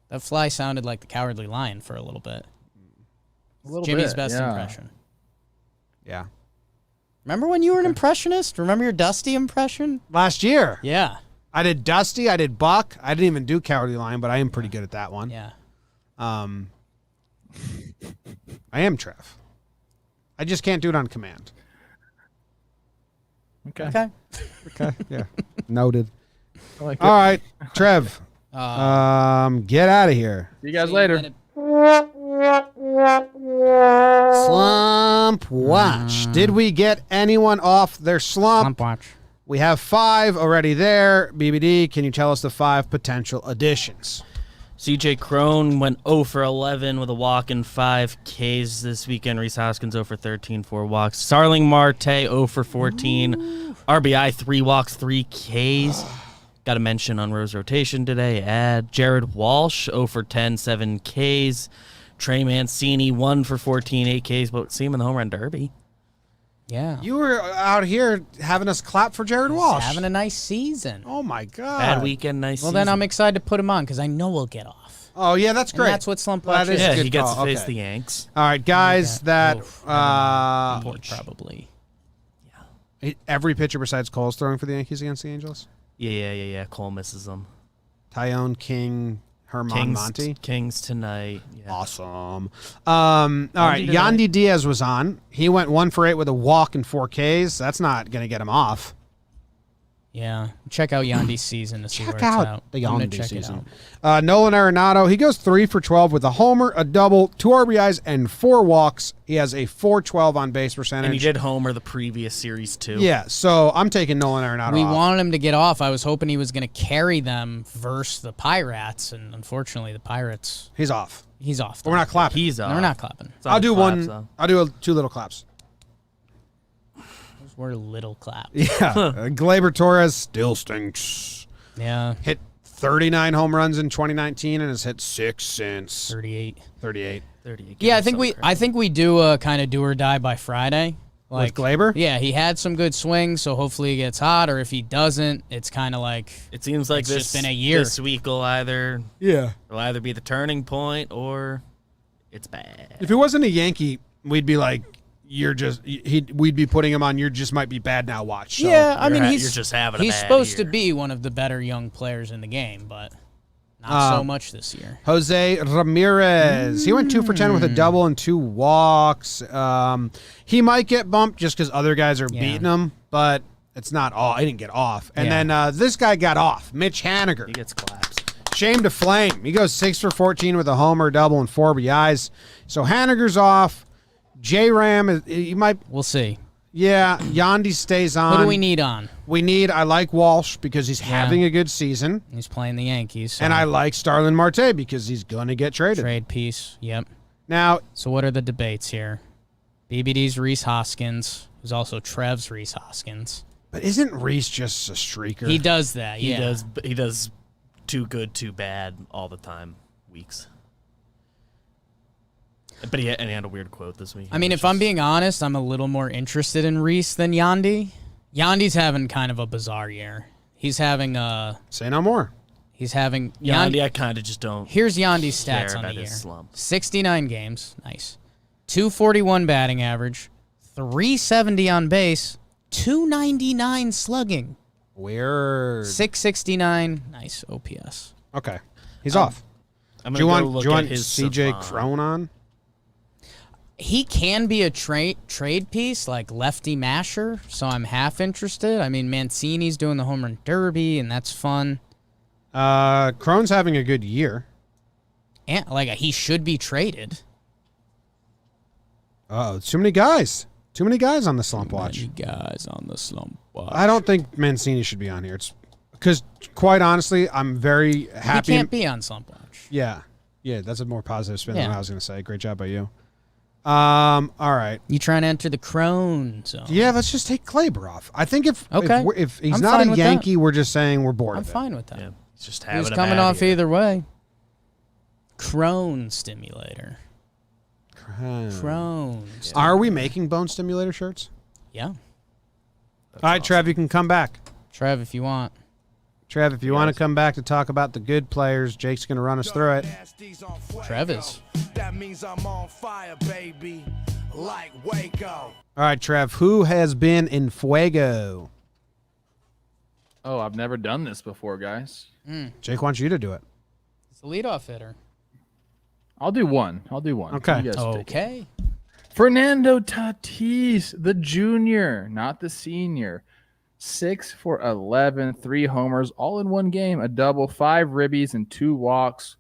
That fly sounded like the Cowardly Lion for a little bit.
A little
Jimmy's
bit,
best
yeah.
impression.
Yeah.
Remember when you were an impressionist? Remember your Dusty impression?
Last year,
Yeah.
I did Dusty, I did Buck. I didn't even do Cowardly Lion, but I am pretty good at that one.
Yeah.
I am Trev. I just can't do it on command.
Okay.
Okay.
Okay. Yeah. Noted.
I like it.
All right, Trev. Get out of here.
See you guys later.
Slump watch. Did we get anyone off their slump?
watch.
We have 5 already there. BBD, can you tell us the 5 potential additions?
CJ Crone went 0 for 11 with a walk and 5 Ks this weekend. Reese Hoskins 0 for 13, 4 walks. Starling Marte 0 for 14. RBI 3 walks, 3 Ks. Got a mention on Rose rotation today. Add Jared Walsh 0 for 10, 7 Ks. Trey Mancini 1 for 14, 8 Ks. But see him in the home run derby.
Yeah.
You were out here having us clap for Jared Walsh.
Having a nice season.
Oh, my God.
Bad weekend, nice
Well,
season.
then I'm excited to put him on because I know we'll get off.
Oh, yeah, that's great.
And that's what Slump
Well,
Watch
that
is.
is a
Yeah,
good
he gets
call.
to face
Okay.
the Yanks.
All right, guys,
Probably.
every pitcher besides Cole's throwing for the Yankees against the Angels?
Yeah. Cole misses them.
Tyone, King, Herman, Monty.
Kings tonight. Yeah.
Awesome. All right, Yandy Diaz was on. He went 1 for 8 with a walk and 4 Ks. That's not going to get him off.
Yeah. Check out Yandy's season to see where
Check
it's
out
out.
the
I'm gonna
Yandy
check
season.
it out.
Nolan Arenado, he goes 3 for 12 with a homer, a double, 2 RBIs, and 4 walks. He has a .412 on base percentage.
And he did homer the previous series, too.
Yeah, so I'm taking Nolan Arenado
We
off.
wanted him to get off. I was hoping he was going to carry them versus the Pirates, and unfortunately, the Pirates,
He's off.
he's off.
We're not clapping.
He's
No,
off.
we're not clapping.
It's on
I'll do
claps,
one.
though.
I'll do 2 little claps.
We're little claps.
Yeah. Gleyber Torres still stinks.
Yeah.
Hit 39 home runs in 2019 and has hit 6 since
38.
38.
30.
Yeah, I think we do a kind of do or die by Friday.
With Gleyber?
Yeah, he had some good swings, so hopefully he gets hot. Or if he doesn't, it's kind of like
It seems like
it's
this
just been a year.
This week will either be the turning point or it's bad.
If it wasn't a Yankee, we'd be like, we'd be putting him on. You just might be bad now. Watch. So.
Yeah, I mean
you're
he's
just having a
he's
bad
supposed
year.
to be one of the better young players in the game, but not so much this year.
Jose Ramirez. He went 2 for 10 with a double and 2 walks. He might get bumped just because other guys are beating him, but it's not all. He didn't get off. And then this guy got off. Mitch Haniger.
He gets claps.
Shame to flame. He goes 6 for 14 with a homer, double, and 4 RBIs. So Haniger's off. J-Ram, he might.
We'll see.
Yeah, Yandy stays on.
What do we need on?
I like Walsh because he's having a good season.
He's playing the Yankees. So
And I like Starlin Marte because he's going to get traded.
trade piece. Yep.
Now,
So what are the debates here? BBD's Reese Hoskins, who's also Trev's Reese Hoskins.
but isn't Reese just a streaker?
He does that.
He
Yeah.
does too good, too bad all the time. Weeks. But he had a weird quote this week.
I mean, if I'm being honest, I'm a little more interested in Reese than Yandy. Yandy's having kind of a bizarre year. He's having
Say no more.
Yandy, I kind of just don't.
Here's Yandy's
care
stats on the
about
year.
his slump.
69 games. Nice. 241 batting average, 370 on base, 299 slugging,
Weird.
669. Nice OPS.
Okay. He's off.
I'm
Do you
gonna
want,
go
do you
look
want
at his
CJ
Savant.
Cron on?
He can be a trade piece, like lefty masher, so I'm half interested. I mean, Mancini's doing the home run derby, and that's fun.
Cron's having a good year.
And he should be traded.
Oh, too many guys. Too many guys on the slump watch.
Many guys on the slump watch.
I don't think Mancini should be on here. It's because, quite honestly, I'm very happy.
He can't be on slump watch.
Yeah. Yeah, that's a more positive spin than
Yeah.
what I was going to say. Great job by you. All right.
You trying to enter the crone zone?
Yeah, let's just take Gleyber off. I think if he's
I'm
not
fine
a
with
Yankee, we're just saying we're bored
I'm
of it.
fine with that.
Yeah, he's just
He
having
was
a
coming
bad
off
year.
either way. Crone stimulator. Crone.
Are we making bone stimulator shirts?
Yeah.
All right, Trev, you can come back.
Trev, if you want.
Trev, if you want to come back to talk about the good players, Jake's going to run us through it.
Trev is.
That means I'm on fire, baby. Like Waco.
All right, Trev, who has been in Fuego?
Oh, I've never done this before, guys.
Jake wants you to do it.
It's the leadoff hitter.
I'll do one.
Okay.
You guys take it.
Okay.
Fernando Tatis, the junior, not the senior. 6 for 11, 3 homers, all in one game, a double, 5 ribbies, and 2 walks.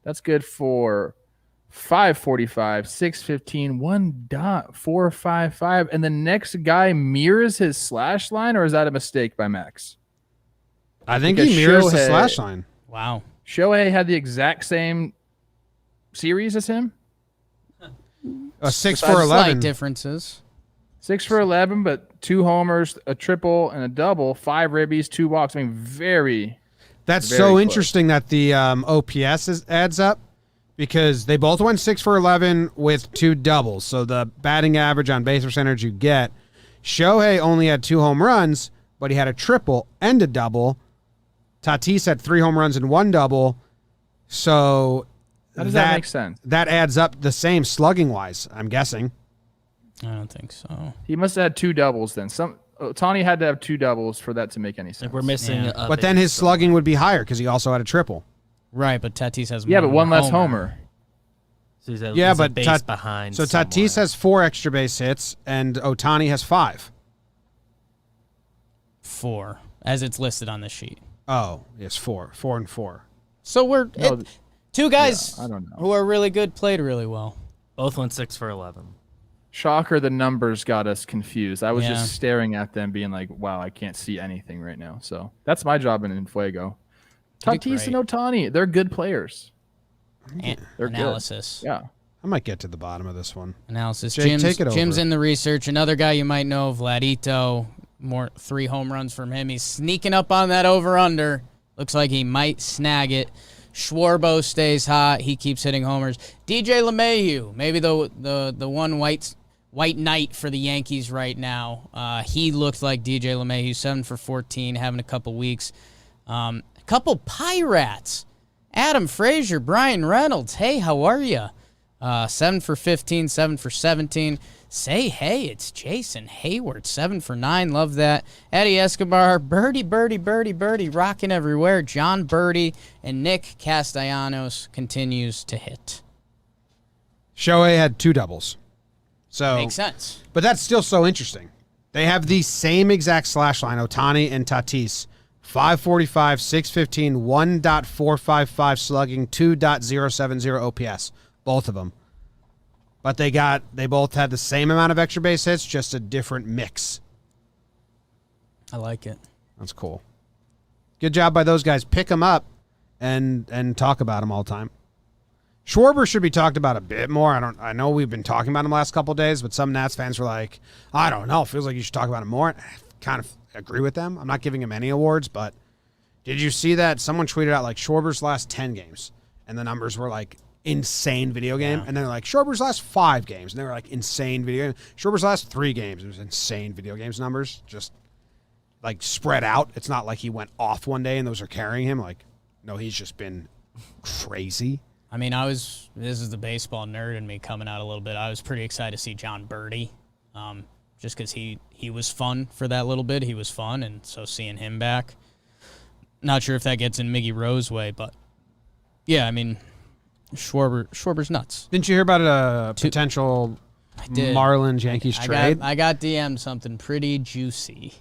That's good for 545, 615, 1.455. And the next guy mirrors his slash line, or is that a mistake by Max?
I think
Because
he mirrors the
Shohei-
slash line.
Wow.
Shohei had the exact same series as him.
A 6
Slight
for 11.
differences.
6 for 11, but 2 homers, a triple, and a double, 5 ribbies, 2 walks. I mean, very.
That's
Very
so
close.
interesting that the OPS adds up because they both went 6 for 11 with 2 doubles. So the batting average on base percentage you get. Shohei only had 2 home runs, but he had a triple and a double. Tatis had 3 home runs and 1 double. So
How does that make sense?
That adds up the same slugging wise, I'm guessing.
I don't think so.
He must have had 2 doubles then. Ohtani had to have 2 doubles for that to make any sense.
Like we're missing.
Yeah.
a
But then
base
his
somewhere.
slugging would be higher because he also had a triple.
Right, but Tatis has
Yeah, but one
more
less homer.
So he's
Yeah,
he's
but
a base behind.
So Tatis
somewhere.
has 4 extra base hits and Ohtani has 5.
4, as it's listed on the sheet.
Oh, yes, 4. 4 and 4.
So we're
No,
2 guys
I don't know.
who are really good played really well.
Both went 6 for 11.
Shocker, the numbers got us confused. I was
Yeah.
just staring at them being like, wow, I can't see anything right now. So that's my job in Fuego.
You did
Tatis and
great.
Ohtani, they're good players.
An-
They're good.
analysis.
Yeah.
I might get to the bottom of this one.
Analysis.
Jake, take it
Jim's
over.
in the research. Another guy you might know, Vladito. 3 home runs from him. He's sneaking up on that over-under. Looks like he might snag it. Schwarbo stays hot. He keeps hitting homers. DJ LeMahieu, maybe the one white knight for the Yankees right now. He looked like DJ LeMahieu, 7 for 14, having a couple weeks. A couple Pirates. Adam Frazier, Brian Reynolds. Hey, how are you? 7 for 15, 7 for 17. Say hey, it's Jason Hayward, 7 for 9. Love that. Eddie Escobar, birdie, rocking everywhere. John Birdie and Nick Castellanos continues to hit.
Shohei had 2 doubles. So
Makes sense.
But that's still so interesting. They have the same exact slash line, Ohtani and Tatis. 545, 615, 1.455 slugging, 2.070 OPS. Both of them. But they both had the same amount of extra base hits, just a different mix.
I like it.
That's cool. Good job by those guys. Pick them up and talk about them all the time. Schwarber should be talked about a bit more. I know we've been talking about him the last couple of days, but some Nats fans were like, I don't know, feels like you should talk about him more. I kind of agree with them. I'm not giving him any awards, but did you see that someone tweeted out like Schwarber's last 10 games and the numbers were like insane video game, and then they're like Schwarber's last 5 games, and they were like insane video game. Schwarber's last 3 games, it was insane video games numbers, just like spread out. It's not like he went off one day and those are carrying him. Like, no, he's just been crazy.
I mean, this is the baseball nerd in me coming out a little bit. I was pretty excited to see John Birdie, just because he was fun for that little bit. He was fun, and so seeing him back, not sure if that gets in Miggy Rowe's way, but yeah, I mean, Schwarber's nuts.
Didn't you hear about a potential Marlins Yankees trade?
I got DM'd something pretty juicy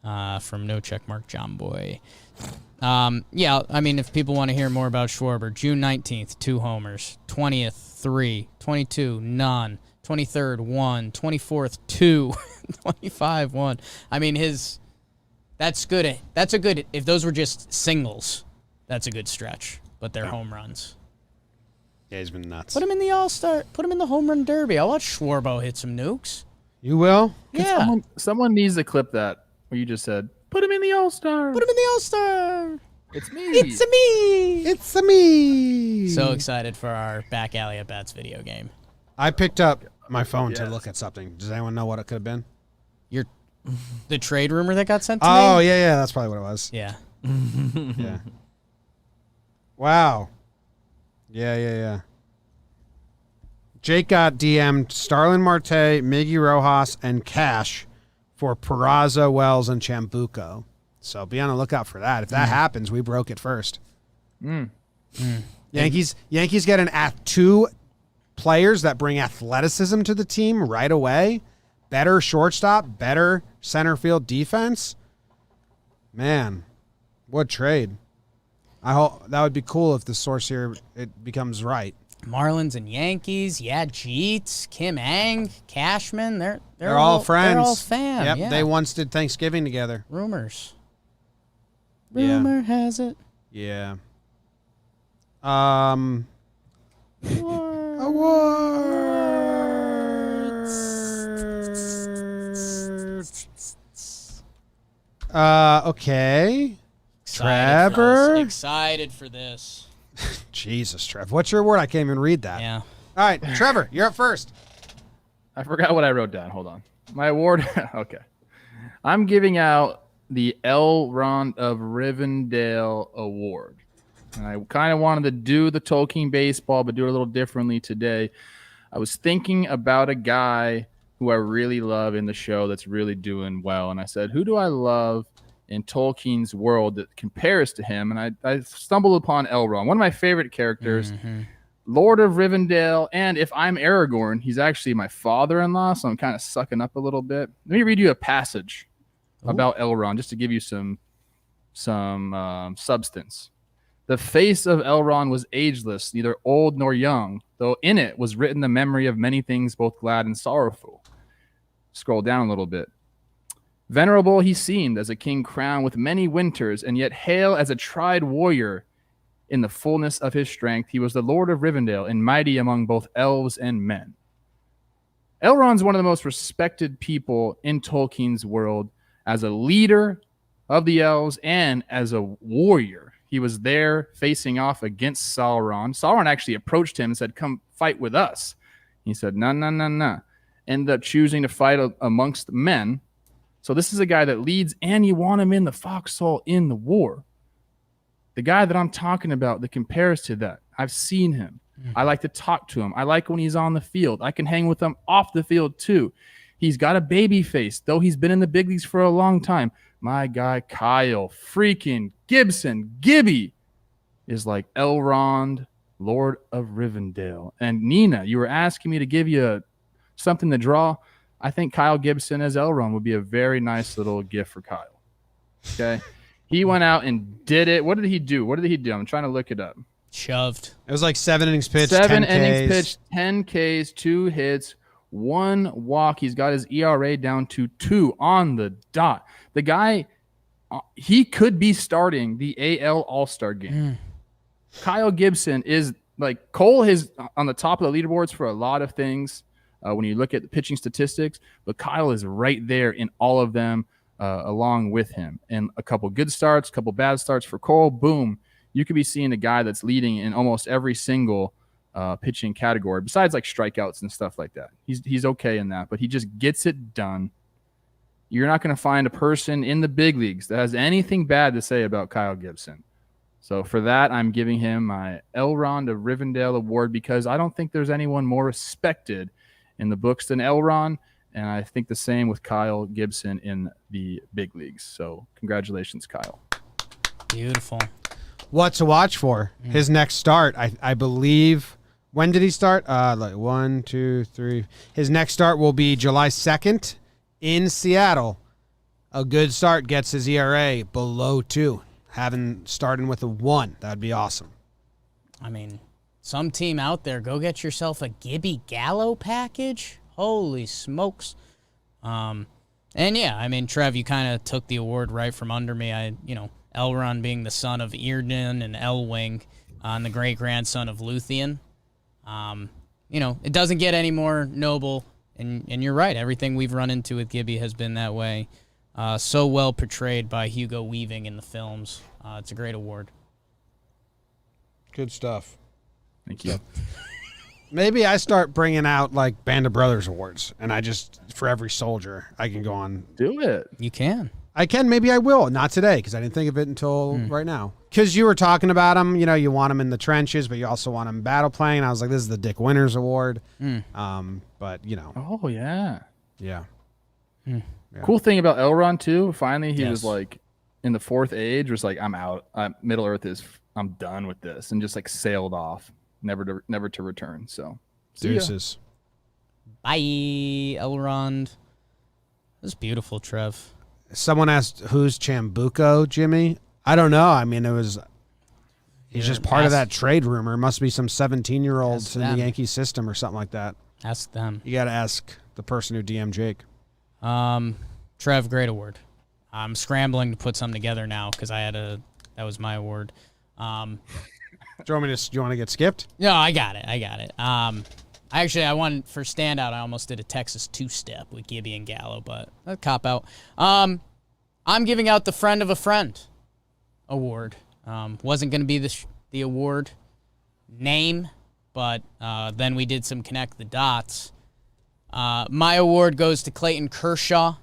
from No Checkmark JOMBOY. Yeah, I mean, if people want to hear more about Schwarber, June 19th, 2 homers. 20th, 3. 22, none. 23rd, 1. 24th, 2. 25, 1. I mean, that's good. That's a good, if those were just singles, that's a good stretch, but they're home runs.
Yeah, he's been nuts.
Put him in the All-Star, put him in the home run derby. I'll watch Schwarbo hit some nukes.
You will?
Yeah.
Someone needs to clip that, what you just said. Put him in the All-Star.
Put him in the All-Star.
It's me.
It's a me.
It's a me.
So excited for our Back Alley at Bats video game.
I picked up my phone to look at something. Does anyone know what it could have been?
The trade rumor that got sent to me?
Oh, yeah, that's probably what it was.
Yeah.
Yeah. Wow. Yeah. Jake got DM'd Starlin Marte, Miggy Rojas, and Cash for Peraza, Wells, and Chambuco. So be on the lookout for that. If that happens, we broke it first. Yankees get 2 players that bring athleticism to the team right away. Better shortstop, better center field defense. Man, what trade. I hope that would be cool if the source here it becomes right.
Marlins and Yankees, Jeets, Kim Ang, Cashman, they're
all friends.
They're all fam.
Yep,
yeah.
they once did Thanksgiving together.
Rumors.
Yeah.
Rumor has it.
Yeah. Awards. Okay. Trevor.
Excited for this.
Jesus, Trev. What's your award? I can't even read that.
Yeah.
All right, Trevor, you're up first.
I forgot what I wrote down. Hold on. My award. Okay. I'm giving out the Elrond of Rivendale Award. And I kind of wanted to do the Tolkien baseball, but do it a little differently today. I was thinking about a guy who I really love in the show that's really doing well. And I said, who do I love in Tolkien's world that compares to him? And I stumbled upon Elrond, one of my favorite characters, Lord of Rivendale. And if I'm Aragorn, he's actually my father-in-law, so I'm kind of sucking up a little bit. Let me read you a passage about Elrond, just to give you some substance. The face of Elrond was ageless, neither old nor young, though in it was written the memory of many things, both glad and sorrowful. Scroll down a little bit. Venerable he seemed as a king crowned with many winters, and yet hale as a tried warrior. in the fullness of his strength. He was the Lord of Rivendale and mighty among both elves and men. Elrond's one of the most respected people in Tolkien's world as a leader of the elves and as a warrior. He was there facing off against Sauron. Sauron actually approached him and said, "Come fight with us." He said, "No, no, no, no." Ended up choosing to fight amongst men. So this is a guy that leads, and you want him in the foxhole in the war. The guy that I'm talking about that compares to that, I've seen him. I like to talk to him. I like when he's on the field. I can hang with him off the field too. He's got a baby face, though he's been in the big leagues for a long time. My guy, Kyle freaking Gibson, Gibby, is like Elrond, Lord of Rivendale. And Nina, you were asking me to give you something to draw. I think Kyle Gibson as Elrond would be a very nice little gift for Kyle. Okay. He went out and did it. What did he do? I'm trying to look it up.
Shoved.
It was like 7 innings pitched,
7
10
innings
Ks.
pitched, 10 Ks, 2 hits, 1 walk. He's got his ERA down to 2 on the dot. The guy, he could be starting the AL All-Star game. Kyle Gibson is like Cole is on the top of the leaderboards for a lot of things when you look at the pitching statistics, but Kyle is right there in all of them along with him. And a couple good starts, a couple bad starts for Cole. Boom. You could be seeing a guy that's leading in almost every single pitching category, besides like strikeouts and stuff like that. He's okay in that, but he just gets it done. You're not going to find a person in the big leagues that has anything bad to say about Kyle Gibson. So for that, I'm giving him my Elrond of Rivendale award because I don't think there's anyone more respected in the books than Elrond, and I think the same with Kyle Gibson in the big leagues. So congratulations, Kyle.
Beautiful.
What to watch for? His next start, I believe. When did he start? Like 1, 2, 3. His next start will be July 2nd in Seattle. A good start gets his ERA below 2. Starting with a 1, that'd be awesome.
I mean, some team out there, go get yourself a Gibby Gallo package. Holy smokes. And yeah, I mean, Trev, you kind of took the award right from under me. Elrond being the son of Eardon and Elwing and the great-grandson of Luthien. It doesn't get any more noble, and you're right. Everything we've run into with Gibby has been that way. So well portrayed by Hugo Weaving in the films. It's a great award.
Good stuff.
Thank you.
Maybe I start bringing out like Band of Brothers awards, and I just, for every soldier, I can go on.
Do it.
You can.
I can. Maybe I will. Not today, because I didn't think of it until right now. Because you were talking about them, you want them in the trenches, but you also want them battle playing. I was like, this is the Dick Winters Award. But,
Oh, yeah.
Yeah.
Cool thing about Elrond, too, finally he
Yes.
was like, in the 4th age, was like, I'm out. Middle Earth I'm done with this, and just like sailed off, never to return. So, see ya.
Deuces.
Bye, Elrond. That's beautiful, Trev.
Someone asked, who's Chambuco, Jimmy? I don't know. I mean, he's just part of that trade rumor. Must be some 17-year-olds
Ask
in the
them.
Yankee system or something like that.
Ask them.
You got to ask the person who DM'd Jake.
Trev, great award. I'm scrambling to put something together now because that was my award.
Do you want to get skipped?
No, I got it. I won for standout. I almost did a Texas 2-step with Gibby and Gallo, but a cop out. I'm giving out the Friend of a Friend award. Wasn't going to be the award name, but then we did some connect the dots. My award goes to Clayton Kershaw,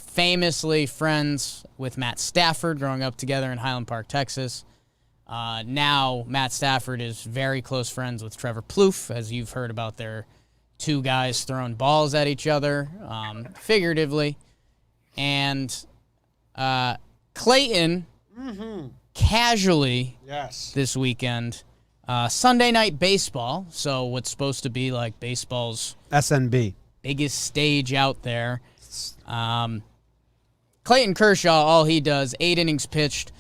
famously friends with Matt Stafford, growing up together in Highland Park, Texas. Now Matt Stafford is very close friends with Trevor Plouffe, as you've heard about their two guys throwing balls at each other, figuratively. And Clayton casually this weekend, Sunday Night Baseball, so what's supposed to be like baseball's
SNB.
biggest stage out there. Clayton Kershaw, all he does, 8 innings pitched,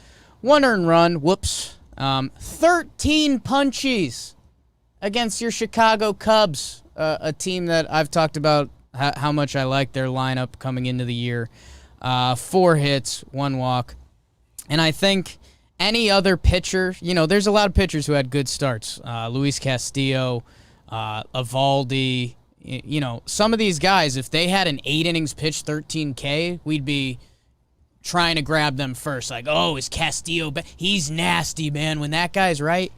1 earned run, 13 punchies against your Chicago Cubs, a team that I've talked about how much I like their lineup coming into the year. 4 hits, 1 walk. And I think any other pitcher, there's a lot of pitchers who had good starts. Luis Castillo, Evaldi, some of these guys, if they had an 8 innings pitch, 13K, we'd be trying to grab them first. Like, oh, is Castillo he's nasty, man. When that guy's right.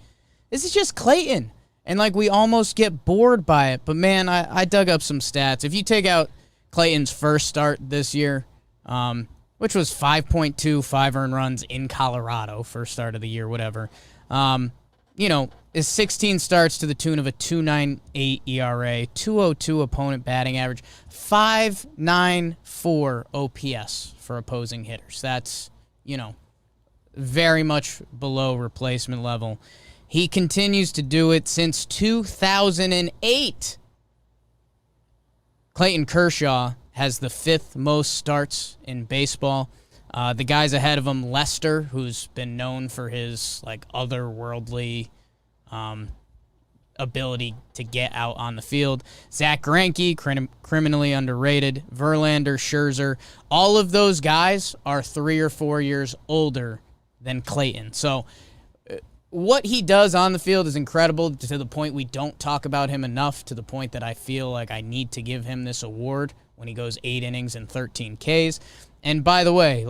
This is just Clayton. And, we almost get bored by it. But, man, I dug up some stats. If you take out Clayton's first start this year, which was 5.2, 5 earned runs in Colorado, first start of the year, whatever, is 16 starts to the tune of a 2.98 ERA, 2.02 opponent batting average, 5.94 OPS for opposing hitters. That's, very much below replacement level. He continues to do it since 2008. Clayton Kershaw has the 5th most starts in baseball. The guys ahead of him, Lester, who's been known for his otherworldly ability to get out on the field. Zach Greinke, criminally underrated. Verlander, Scherzer. All of those guys are 3 or 4 years older than Clayton. So what he does on the field is incredible, to the point we don't talk about him enough, to the point that I feel like I need to give him this award when he goes 8 innings and 13 Ks. And by the way,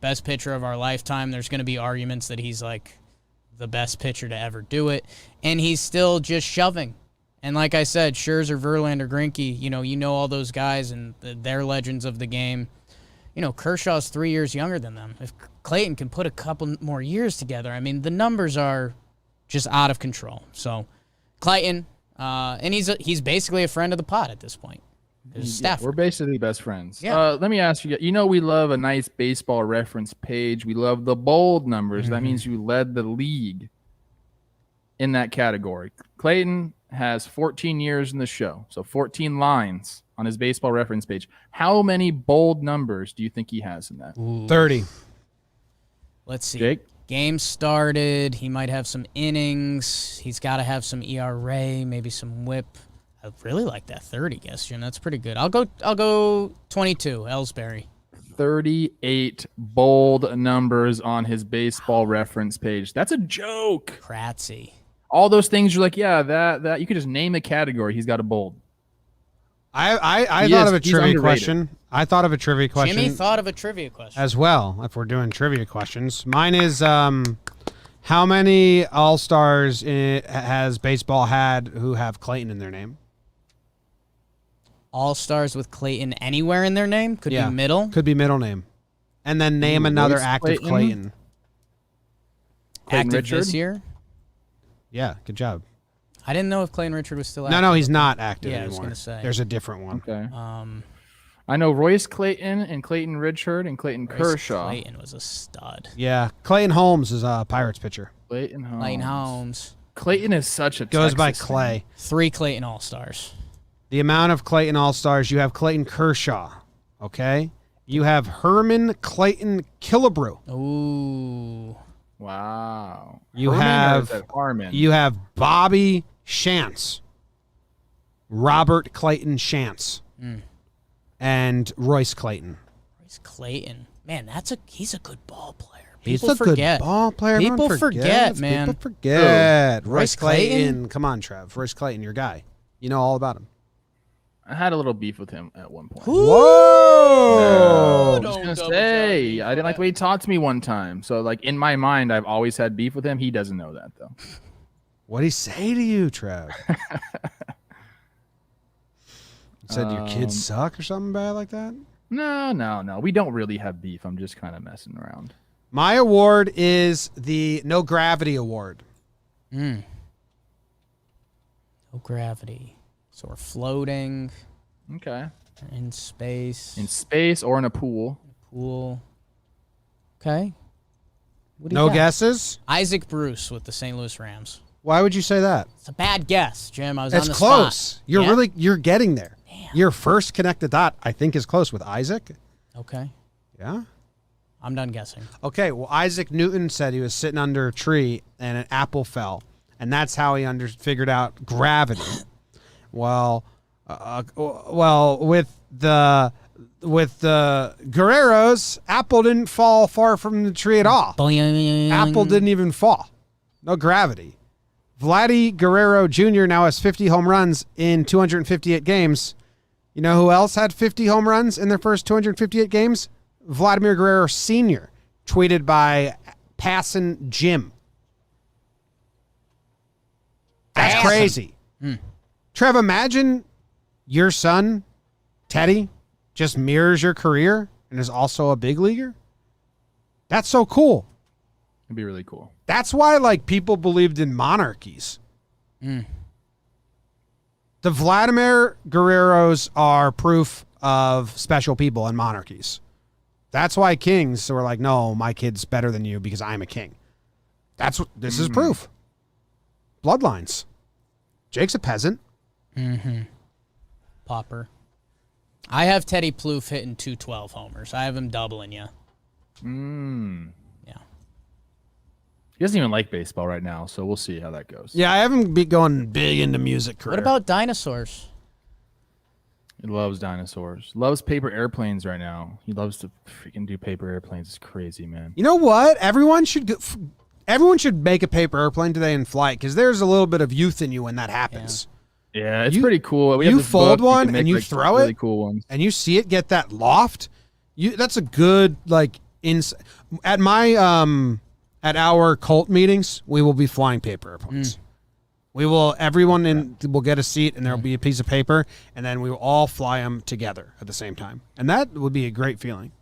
best pitcher of our lifetime, there's going to be arguments that he's the best pitcher to ever do it, and he's still just shoving. And like I said, Scherzer, Verlander, Greinke, you know all those guys, and they're legends of the game. Kershaw's 3 years younger than them. If Clayton can put a couple more years together, the numbers are just out of control. So Clayton, and he's basically a friend of the pod at this point.
We're basically best friends.
Yeah.
Let me ask you, we love a nice baseball reference page. We love the bold numbers. That means you led the league in that category. Clayton has 14 years in the show, so 14 lines on his baseball reference page. How many bold numbers do you think he has in that?
Ooh.
30.
Let's see.
Jake?
Game started. He might have some innings. He's got to have some ERA, maybe some whip. I really like that 30 guess, Jim. That's pretty good. I'll go 22, Ellsbury.
38 bold numbers on his baseball reference page. That's a joke.
Kratzy.
All those things you're like, yeah, that you could just name a category. He's got a bold.
I thought of a trivia
underrated.
question. I thought of a trivia question.
Jimmy thought of a trivia question.
As well, if we're doing trivia questions. Mine is, how many All-Stars has baseball had who have Clayton in their name?
All-Stars with Clayton anywhere in their name? Could be middle?
Could be middle name. And then name another
Royce
active Clayton.
Clayton
Active
Richard?
this year?
Yeah, good job.
I didn't know if Clayton Richard was still active.
No, he's not active
Yeah, I
anymore.
was gonna say.
There's a different one.
Okay.
Um,
I know Royce Clayton and Clayton Richard and Clayton
Royce
Kershaw.
Clayton was a stud.
Yeah, Clayton Holmes is a Pirates pitcher.
Clayton Holmes.
Clayton Holmes.
Clayton is such a
Goes by
Texas
Clay.
name.
3 Clayton All-Stars.
The amount of Clayton All-Stars, you have Clayton Kershaw, okay? You have Herman Clayton Killebrew.
Ooh.
Wow.
You
Herman or
have
is that Harmon?
You have Bobby Shantz, Robert Clayton Shantz, and Royce Clayton.
Royce Clayton. Man, he's a good ball player.
He's
People
a
forget.
good ball player.
People
Everyone
forget,
forgets.
man.
People forget.
Who?
Royce
Royce Clayton?
Clayton. Come on, Trev. Royce Clayton, your guy. You know all about him.
I had a little beef with him at one point.
Whoa!
I'm just gonna say, I didn't like the way he talked to me one time. So, in my mind, I've always had beef with him. He doesn't know that, though.
What'd he say to you, Trev? He said your kids suck or something bad like that?
No. We don't really have beef. I'm just kind of messing around.
My award is the No Gravity Award.
No gravity. So we're floating
Okay.
in space.
In space or in a pool.
Pool. Okay. What do you
No
got?
guesses?
Isaac Bruce with the St. Louis Rams.
Why would you say that?
It's a bad guess, Jim. I was
It's
on the
close.
spot.
You're
Yeah?
you're getting there.
Damn.
Your first connect the dot, I think, is close with Isaac.
Okay.
Yeah.
I'm done guessing.
Okay. Well, Isaac Newton said he was sitting under a tree and an apple fell, and that's how he figured out gravity. Well, with the with the Guerreros, apple didn't fall far from the tree at all. Apple didn't even fall. No gravity. Vladdy Guerrero Jr. now has 50 home runs in 258 games. You know who else had 50 home runs in their first 258 games? Vladimir Guerrero Sr., tweeted by Passin Jim. That's crazy. Trev, imagine your son, Teddy, just mirrors your career and is also a big leaguer. That's so cool.
It'd be really cool.
That's why, like, people believed in monarchies. The Vladimir Guerreros are proof of special people in monarchies. That's why kings were like, no, my kid's better than you because I'm a king. That's what this is proof. Bloodlines. Jake's a peasant.
Popper. I have Teddy Plouffe hitting 212 homers. I have him doubling you. Yeah.
He doesn't even like baseball right now, so we'll see how that goes.
Yeah, I haven't been going big into music career.
What about dinosaurs?
He loves dinosaurs. Loves paper airplanes right now. He loves to freaking do paper airplanes. It's crazy, man.
You know what? Everyone should make a paper airplane today and fly it because there's a little bit of youth in you when that happens.
Yeah, it's pretty cool. We have
You
this
fold
book,
one
can
and
make,
you
like,
throw
really
it,
cool ones.
and you see it get that loft. That's a good at my at our cult meetings. We will be flying paper airplanes. We will. Everyone will get a seat, and there will be a piece of paper, and then we will all fly them together at the same time, and that would be a great feeling.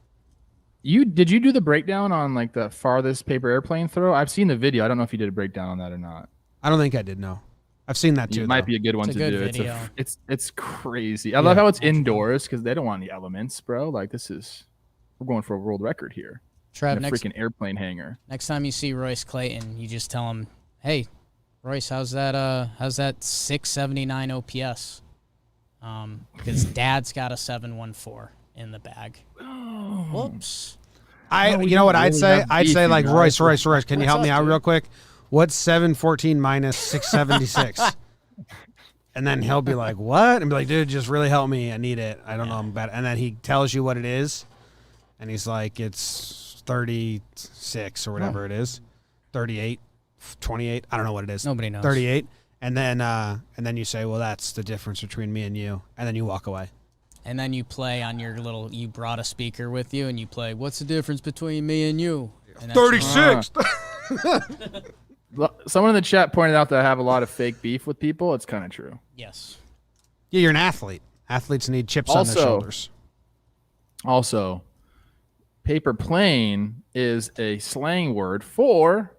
Did you do the breakdown on like the farthest paper airplane throw? I've seen the video. I don't know if you did a breakdown on that or not.
I don't think I did. No, I've seen that too.
It might be a good one
It's a
to
good
do.
video.
It's crazy. I love how it's indoors because they don't want any elements, bro. Like we're going for a world record here.
Trev,
In a freaking airplane hangar.
next time you see Royce Clayton, you just tell him, "Hey, Royce, how's that 679 OPS?" Because Dad's got a 714 in the bag. Whoops.
You know what I'd say?
have
I'd
beef,
say
you
like
guys.
Royce, can you
What's
help me
up,
out
dude?
real quick? What's 714 minus 676? And then he'll be like, what? And be like, dude, just really help me. I need it. I don't know. I'm bad. And then he tells you what it is. And he's like, it's 36 or whatever it is. 38, 28. I don't know what it is.
Nobody knows.
38. And then you say, well, that's the difference between me and you. And then you walk away.
And then you play on your you brought a speaker with you, and you play, what's the difference between me and you? And that's
36.
Someone in the chat pointed out that I have a lot of fake beef with people. It's kind of true.
Yes.
Yeah, you're an athlete. Athletes need chips on their shoulders.
Also, paper plane is a slang word for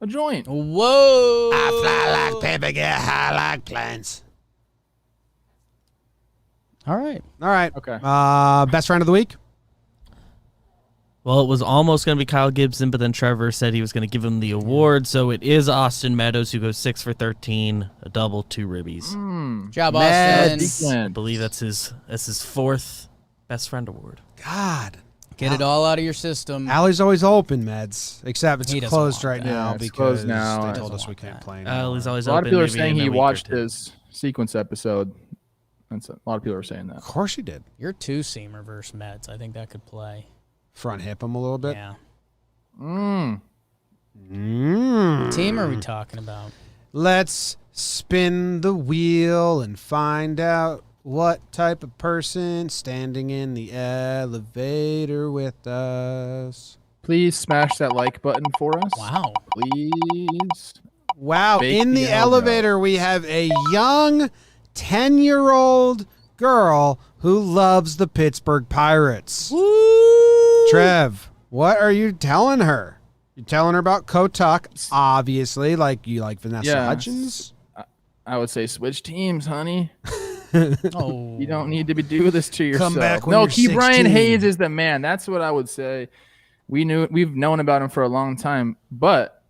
a joint.
Whoa.
I fly like paper, get high like planes.
All right.
All right.
Okay.
Best friend of the week?
Well, it was almost going to be Kyle Gibson, but then Trevor said he was going to give him the award. So it is Austin Meadows, who goes 6 for 13, a double, 2 ribbies.
Good job,
Meds.
Austin.
I believe that's his fourth best friend award.
God.
Get it all out of your system.
Alley's always open, Meds, except it's
He doesn't
closed
want
right
that.
now
Yeah, it's
because
closed now.
they told
Doesn't
us we
want
can't
that.
play.
He's always
A lot of
open,
people are
maybe
saying
in a
he
week or
watched
two.
his sequence episode. A lot of people are saying that.
Of course you did.
You're two-seamer versus Meds. I think that could play.
Front hip him a little bit.
Yeah.
Mm.
What team are we talking about?
Let's spin the wheel and find out what type of person standing in the elevator with us.
Please smash that like button for us.
Wow.
Please.
Wow.
Bake
In the
the
elevator, we have a young 10-year-old girl who loves the Pittsburgh Pirates.
Woo!
Trev, what are you telling her? You're telling her about Kotak, obviously, like you like Vanessa
Yeah.
Hudgens.
I would say switch teams, honey.
Oh.
You don't need to do this to yourself.
back when
no,
you're
Key Brian
16.
Hayes is the man. That's what I would say. We've known about him for a long time, but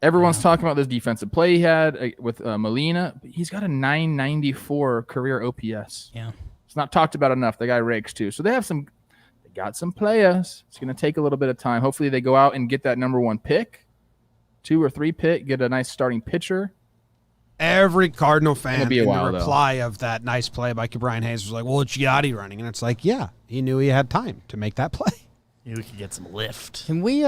everyone's talking about this defensive play he had with Molina. He's got a 994 career OPS.
Yeah.
It's not talked about enough. The guy rakes too. So they got some players. It's going to take a little bit of time. Hopefully they go out and get that number 1 pick, 2 or 3 pick, get a nice starting pitcher.
Every Cardinal fan
It'll be a
in
while,
the
though.
reply of that nice play by Brian Hayes was like, well, it's Yachty running. And it's like, yeah, he knew he had time to make that play.
Maybe we could get some lift.
Can we,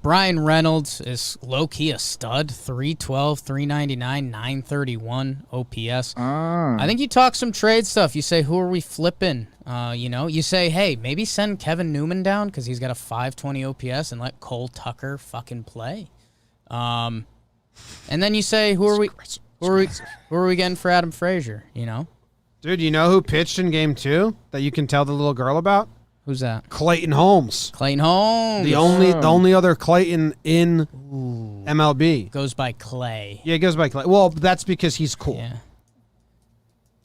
Brian Reynolds is low-key a stud, 312, 399, 931 OPS. I think you talk some trade stuff. You say, who are we flipping? You say, hey, maybe send Kevin Newman down because he's got a 520 OPS and let Cole Tucker fucking play. And then you say, who are we getting for Adam Frazier,
Dude, you know who pitched in game 2 that you can tell the little girl about?
Who's that?
Clayton Holmes.
Clayton Holmes.
The only other Clayton in MLB.
Goes by Clay.
Yeah, he goes by Clay. Well, that's because he's cool.
Yeah.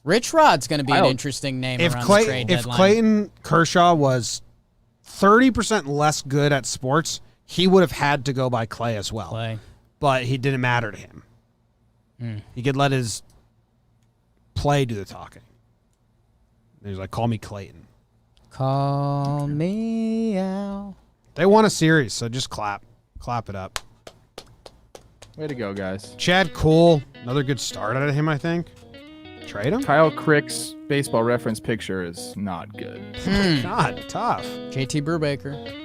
Rich Rod's going to be an interesting name around the trade
If
deadline.
Clayton Kershaw was 30% less good at sports, he would have had to go by Clay as well.
Clay.
But he didn't matter to him. He could let his play do the talking. He was like, call me Clayton.
Call me out.
They won a series, so just clap. Clap it up.
Way to go, guys.
Chad Kuhl, another good start out of him, I think. Trade him?
Kyle Crick's baseball reference picture is not good.
God, tough.
JT Brubaker.